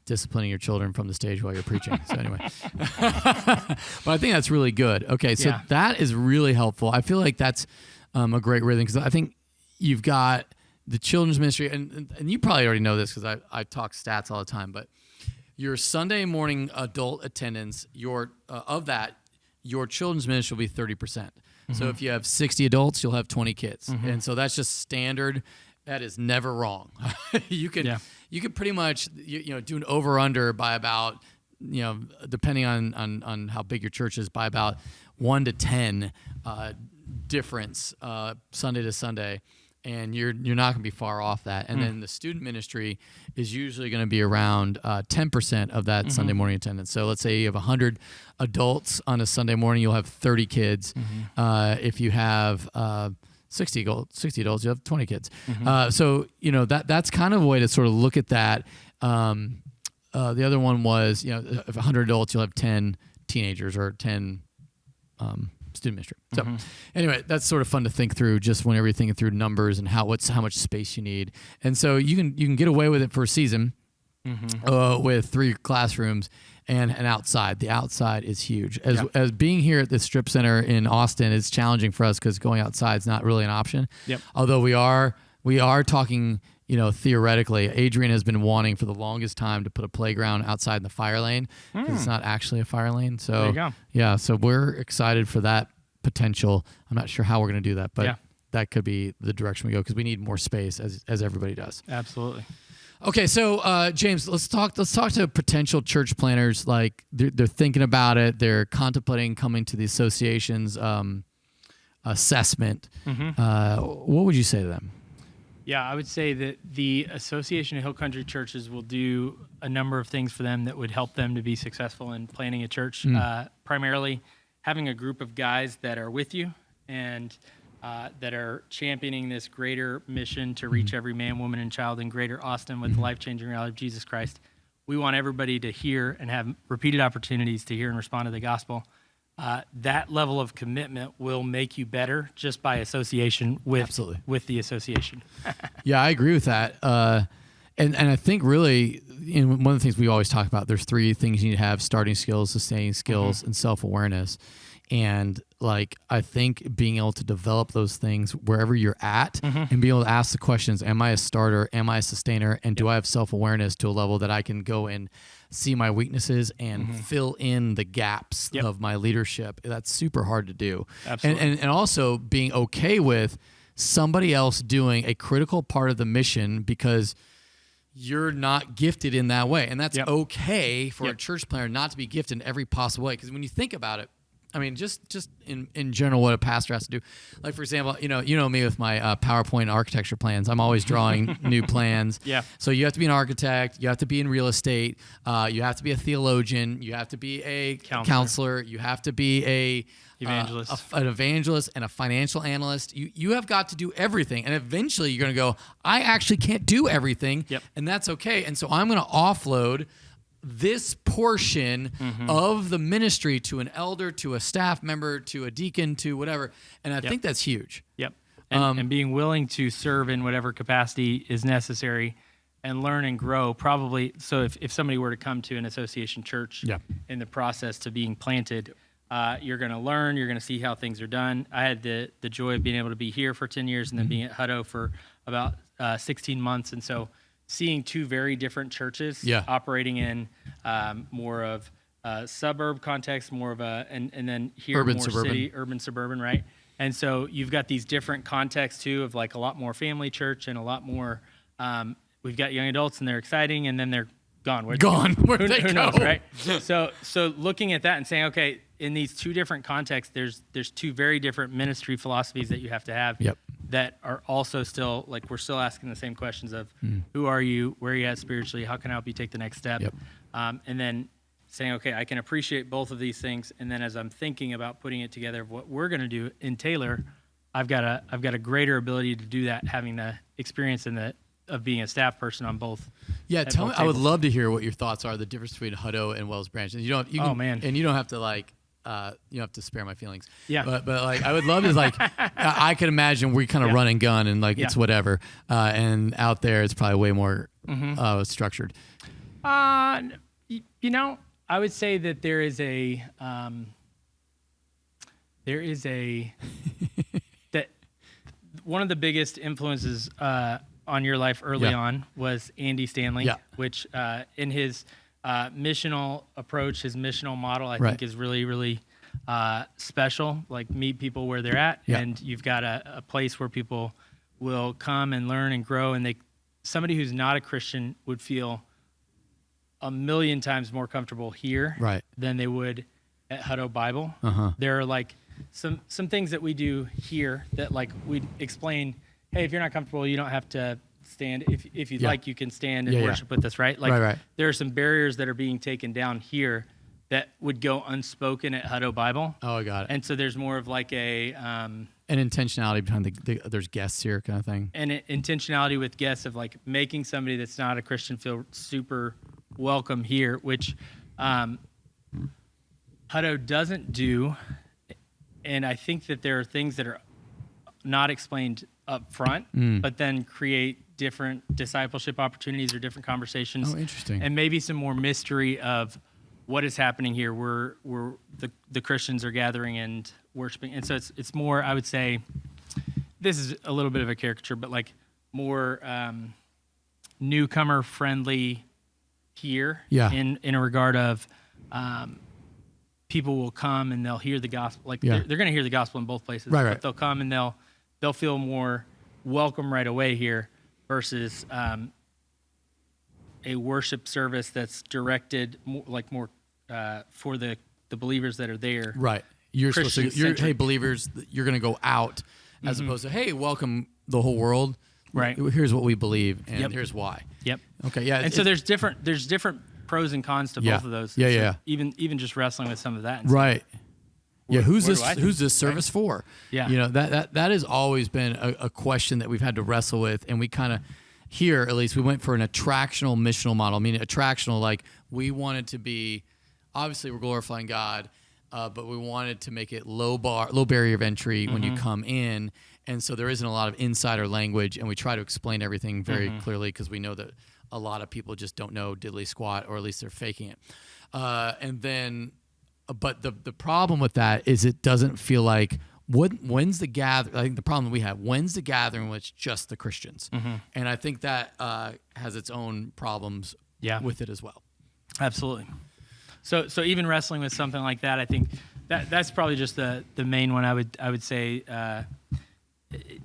Speaker 1: disciplining your children from the stage while you're preaching. So anyway, but I think that's really good. Okay, so that is really helpful. I feel like that's a great rhythm, because I think you've got the children's ministry, and you probably already know this because I talk stats all the time, but your Sunday morning adult attendance, of that, your children's ministry will be 30%. So if you have 60 adults, you'll have 20 kids. And so that's just standard. That is never wrong. You could pretty much do an over under by about, depending on how big your church is, by about 1 to 10 difference Sunday to Sunday, and you're not going to be far off that. And then the student ministry is usually going to be around 10% of that Sunday morning attendance. So let's say you have 100 adults on a Sunday morning, you'll have 30 kids. If you have 60 adults, you have 20 kids. So, that's kind of a way to sort of look at that. The other one was, if 100 adults, you'll have 10 teenagers or 10 student ministry. So anyway, that's sort of fun to think through just whenever you're thinking through numbers and how much space you need. And so you can get away with it for a season with 3 classrooms and outside. The outside is huge. As being here at the Strip Center in Austin is challenging for us because going outside is not really an option. Although we are talking, theoretically, Adrian has been wanting for the longest time to put a playground outside in the fire lane, because it's not actually a fire lane. So
Speaker 2: there you go.
Speaker 1: Yeah, so we're excited for that potential. I'm not sure how we're going to do that, but that could be the direction we go, because we need more space, as everybody does.
Speaker 2: Absolutely.
Speaker 1: Okay, so James, let's talk to potential church planners. Like they're thinking about it, they're contemplating coming to the association's assessment. What would you say to them?
Speaker 2: Yeah, I would say that the Association of Hill Country Churches will do a number of things for them that would help them to be successful in planning a church. Primarily, having a group of guys that are with you and that are championing this greater mission to reach every man, woman, and child in greater Austin with the life-changing reality of Jesus Christ. We want everybody to hear and have repeated opportunities to hear and respond to the gospel. That level of commitment will make you better just by association with the association.
Speaker 1: Yeah, I agree with that. And I think really, one of the things we always talk about, there's 3 things you need to have: starting skills, sustaining skills, and self-awareness. And like, I think being able to develop those things wherever you're at and be able to ask the questions, am I a starter? Am I a sustainer? And do I have self-awareness to a level that I can go and see my weaknesses and fill in the gaps of my leadership? That's super hard to do.
Speaker 2: Absolutely.
Speaker 1: And also being okay with somebody else doing a critical part of the mission because you're not gifted in that way. And that's okay for a church planner not to be gifted in every possible way. Because when you think about it, I mean, just in general, what a pastor has to do. Like, for example, you know me with my PowerPoint architecture plans. I'm always drawing new plans.
Speaker 2: Yeah.
Speaker 1: So you have to be an architect. You have to be in real estate. You have to be a theologian. You have to be a counselor. You have to be an evangelist and a financial analyst. You have got to do everything. And eventually you're going to go, I actually can't do everything.
Speaker 2: Yep.
Speaker 1: And that's okay. And so I'm going to offload this portion of the ministry to an elder, to a staff member, to a deacon, to whatever. And I think that's huge.
Speaker 2: Yep. And being willing to serve in whatever capacity is necessary and learn and grow probably. So if somebody were to come to an association church in the process to being planted, you're going to learn, you're going to see how things are done. I had the joy of being able to be here for 10 years and then being at Hutto for about 16 months. And so seeing two very different churches operating in more of a suburb context, more of a, and then here
Speaker 1: urban,
Speaker 2: more
Speaker 1: suburban.
Speaker 2: city, urban, suburban, right? And so you've got these different contexts too of like a lot more family church and a lot more, we've got young adults and they're exciting and then they're gone.
Speaker 1: Where'd they
Speaker 2: who
Speaker 1: go?
Speaker 2: knows, right? So looking at that and saying, okay, in these two different contexts, there's two very different ministry philosophies that you have to have that are also still, like, we're still asking the same questions of who are you, where are you at spiritually, how can I help you take the next step? And then saying, okay, I can appreciate both of these things. And then as I'm thinking about putting it together of what we're going to do in Taylor, I've got a greater ability to do that, having the experience of being a staff person on both.
Speaker 1: Yeah, tell me. I would love to hear what your thoughts are. The difference between Hutto and Wells Branch. And you don't have to like. You have to spare my feelings. Yeah. But like, I would love to like, I could imagine we kind of run and gun and like, it's whatever. And out there, it's probably way more structured.
Speaker 2: I would say that there is a that one of the biggest influences on your life early on was Andy Stanley, which in his missional approach, his missional model, I think is really, really special. Like, meet people where they're at, and you've got a place where people will come and learn and grow. And somebody who's not a Christian would feel a million times more comfortable here than they would at Hutto Bible. There are like some things that we do here that like we explain. Hey, if you're not comfortable, you don't have to stand. If you'd like, you can stand and worship with us, right? Like, there are some barriers that are being taken down here that would go unspoken at Hutto Bible.
Speaker 1: Oh, I got it.
Speaker 2: And so there's more of like
Speaker 1: an intentionality behind there's guests here kind of thing.
Speaker 2: And intentionality with guests of like making somebody that's not a Christian feel super welcome here, which Hutto doesn't do. And I think that there are things that are not explained up front, but then create different discipleship opportunities or different conversations.
Speaker 1: Oh, interesting.
Speaker 2: And maybe some more mystery of what is happening here. Where the Christians are gathering and worshiping. And so it's more, I would say, this is a little bit of a caricature, but like more newcomer friendly here in a regard of people will come and they'll hear the gospel. Like they're going to hear the gospel in both places, but they'll come and they'll feel more welcome right away here versus a worship service that's directed more for the believers that are there.
Speaker 1: Right. You're supposed to, hey, believers, you're going to go out as opposed to, hey, welcome the whole world.
Speaker 2: Right.
Speaker 1: Here's what we believe and here's why.
Speaker 2: Yep.
Speaker 1: Okay. Yeah.
Speaker 2: And so there's different pros and cons to both of those.
Speaker 1: Yeah.
Speaker 2: So
Speaker 1: yeah.
Speaker 2: Even just wrestling with some of that.
Speaker 1: Right. Who's this service for?
Speaker 2: Yeah.
Speaker 1: You know, that has always been a question that we've had to wrestle with. And we kind of, here at least, we went for an attractional missional model. I mean, attractional, like we wanted to be, obviously we're glorifying God, but we wanted to make it low barrier of entry when you come in. And so there isn't a lot of insider language, and we try to explain everything very clearly because we know that a lot of people just don't know diddly squat, or at least they're faking it. And then But the problem with that is it doesn't feel like when's the gather. I think the problem we have, when's the gathering when it's just the Christians, and I think that has its own problems with it as well.
Speaker 2: Absolutely. So even wrestling with something like that, I think that's probably just the main one. I would say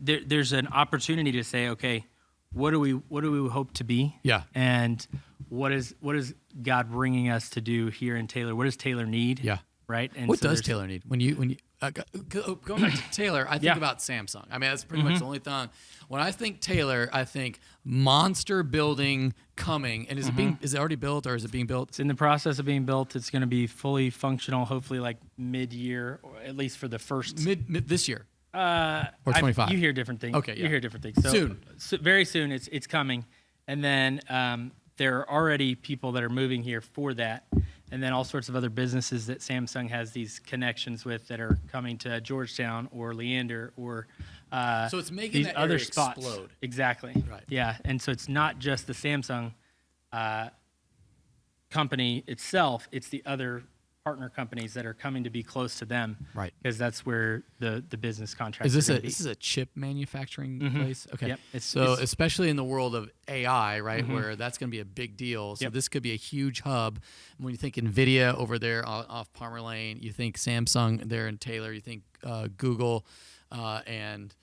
Speaker 2: there's an opportunity to say, okay, what do we hope to be?
Speaker 1: Yeah.
Speaker 2: And what is God bringing us to do here in Taylor? What does Taylor need?
Speaker 1: Yeah.
Speaker 2: Right. And
Speaker 1: what does Taylor need? When you going back to Taylor, I think about Samsung. I mean, that's pretty much the only thing. When I think Taylor, I think monster building coming. And is it already built or is it being built?
Speaker 2: It's in the process of being built. It's going to be fully functional, hopefully like mid-year, or at least for the first
Speaker 1: mid this year. Or 25.
Speaker 2: You hear different things.
Speaker 1: Okay, yeah.
Speaker 2: You hear different things. So, very soon, it's coming, and then there are already people that are moving here for that, and then all sorts of other businesses that Samsung has these connections with that are coming to Georgetown or Leander or
Speaker 1: so it's making
Speaker 2: these
Speaker 1: that
Speaker 2: other
Speaker 1: area
Speaker 2: spots.
Speaker 1: Explode.
Speaker 2: Exactly.
Speaker 1: Right.
Speaker 2: Yeah, and so it's not just the Samsung company itself; it's the other partner companies that are coming to be close to them,
Speaker 1: right?
Speaker 2: Because that's where the business contract
Speaker 1: is. This is a chip manufacturing place? Okay.
Speaker 2: Yep.
Speaker 1: Especially in the world of AI, right, where that's going to be a big deal. So this could be a huge hub. When you think NVIDIA over there off Palmer Lane, you think Samsung there in Taylor, you think Google and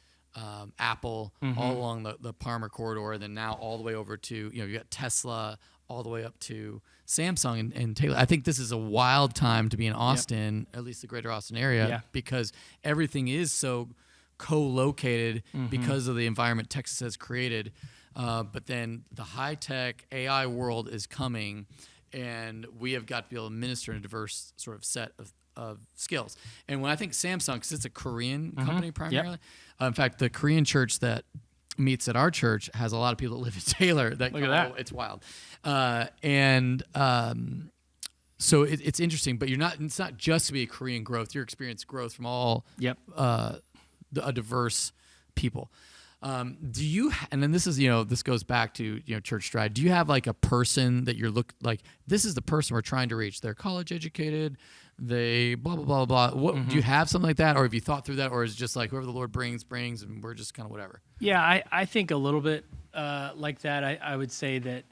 Speaker 1: Apple all along the Palmer corridor, and then now all the way over to you got Tesla all the way up to Samsung and Taylor. I think this is a wild time to be in Austin, at least the greater Austin area, because everything is so co-located because of the environment Texas has created. But then the high-tech AI world is coming, and we have got to be able to minister in a diverse sort of set of skills. And when I think Samsung, because it's a Korean company primarily, in fact, the Korean church that meets at our church has a lot of people that live in Taylor. Look at that. It's wild. So it's interesting, but it's not just to be a Korean growth. You're experiencing growth from all a diverse people. Do you, and then this is, this goes back to, Church Stride. Do you have like a person that you're like, this is the person we're trying to reach? They're college educated. They blah, blah, blah, blah. What, do you have something like that? Or have you thought through that? Or is it just like whoever the Lord brings, and we're just kind of whatever?
Speaker 2: Yeah, I think a little bit like that. I would say that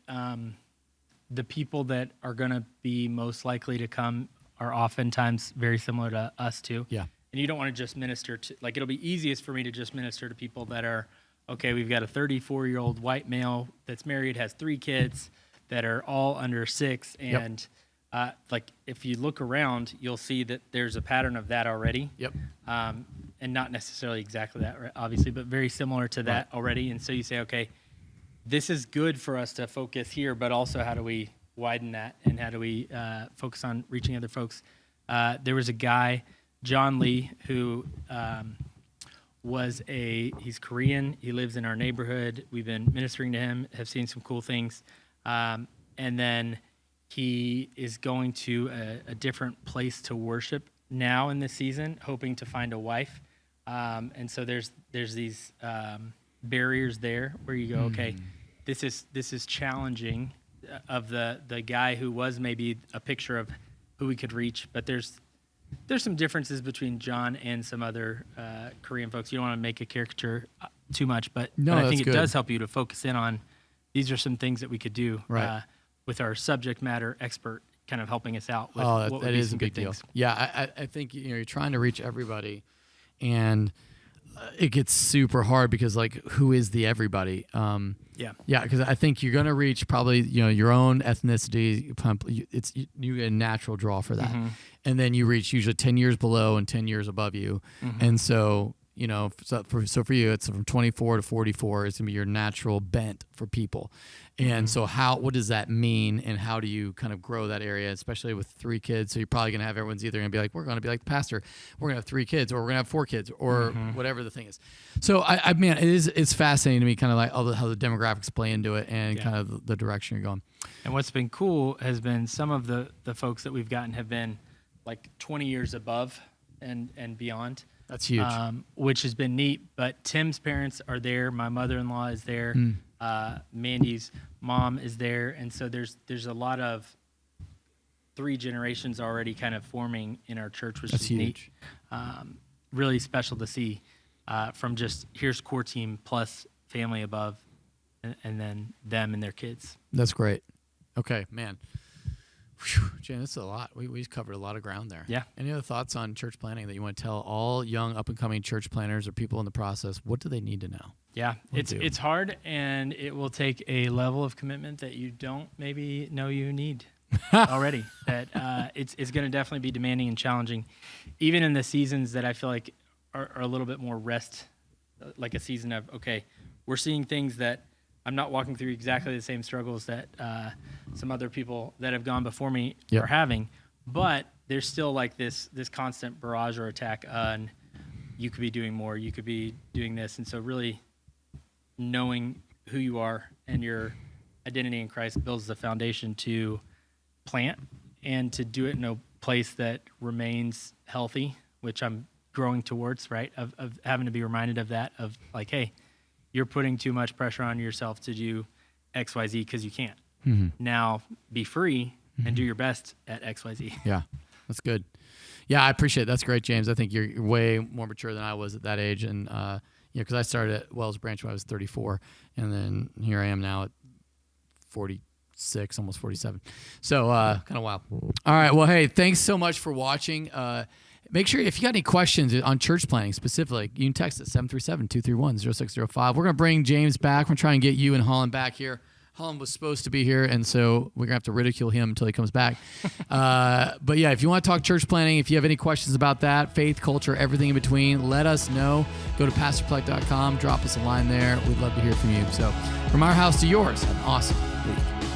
Speaker 2: the people that are going to be most likely to come are oftentimes very similar to us too.
Speaker 1: Yeah.
Speaker 2: And you don't want to just minister to, like, it'll be easiest for me to just minister to people that are, okay, we've got a 34-year-old white male that's married, has 3 kids that are all under 6. And like, if you look around, you'll see that there's a pattern of that already.
Speaker 1: Yep.
Speaker 2: And not necessarily exactly that, obviously, but very similar to that already. And so you say, okay, this is good for us to focus here, but also how do we widen that, and how do we focus on reaching other folks? There was a guy, John Lee, who he's Korean. He lives in our neighborhood. We've been ministering to him, have seen some cool things. And then he is going to a different place to worship now in this season, hoping to find a wife. And so there's these barriers there where you go, okay, this is challenging of the guy who was maybe a picture of who we could reach, but there's some differences between John and some other Korean folks. You don't want to make a caricature too much, but I think it does help you to focus in on these are some things that we could do with our subject matter expert kind of helping us out with what would be some good things.
Speaker 1: Yeah, I think you're trying to reach everybody, and it gets super hard because, like, who is the everybody? Because I think you're going to reach probably your own ethnicity. You get a natural draw for that, and then you reach usually 10 years below and 10 years above you, and so so for you it's from 24 to 44 is going to be your natural bent for people. And so what does that mean, and how do you kind of grow that area, especially with 3 kids? So you're probably going to have everyone's either going to be like, we're going to be like the pastor, we're going to have 3 kids, or we're going to have 4 kids, or whatever the thing is. So it's fascinating to me, kind of like how the demographics play into it, and kind of the direction you're going.
Speaker 2: And what's been cool has been some of the folks that we've gotten have been like 20 years above and beyond.
Speaker 1: That's huge.
Speaker 2: Which has been neat. But Tim's parents are there. My mother-in-law is there. Mandy's mom is there. And so there's a lot of 3 generations already kind of forming in our church, which
Speaker 1: That's
Speaker 2: is
Speaker 1: huge.
Speaker 2: neat. Really special to see from just here's core team plus family above, and then them and their kids.
Speaker 1: That's great. Okay, man. Whew, Jan, this is a lot. We've covered a lot of ground there.
Speaker 2: Yeah.
Speaker 1: Any other thoughts on church planning that you want to tell all young up-and-coming church planners or people in the process? What do they need to know?
Speaker 2: Yeah, it's hard, and it will take a level of commitment that you don't maybe know you need already. That it's going to definitely be demanding and challenging, even in the seasons that I feel like are a little bit more rest, like a season of, okay, we're seeing things that I'm not walking through exactly the same struggles that some other people that have gone before me
Speaker 1: Yep.
Speaker 2: are having, but there's still like this constant barrage or attack on you could be doing more, you could be doing this, and so really knowing who you are and your identity in Christ builds the foundation to plant and to do it in a place that remains healthy, which I'm growing towards, right? Of having to be reminded of that, of like, hey, you're putting too much pressure on yourself to do X, Y, Z because you can't.
Speaker 1: Mm-hmm.
Speaker 2: Now be free and do your best at X, Y, Z.
Speaker 1: Yeah, that's good. Yeah, I appreciate it. That's great, James. I think you're way more mature than I was at that age. And, because I started at Wells Branch when I was 34, and then here I am now at 46, almost 47. So kind of wild. All right. Well, hey, thanks so much for watching. Make sure if you got any questions on church planning specifically, you can text us 737-231-0605. We're going to bring James back. We're going to try and get you and Holland back here. Holland was supposed to be here, and so we're going to have to ridicule him until he comes back. But yeah, if you want to talk church planning, if you have any questions about that, faith, culture, everything in between, let us know. Go to pastorplek.com, drop us a line there. We'd love to hear from you. So from our house to yours, have an awesome week.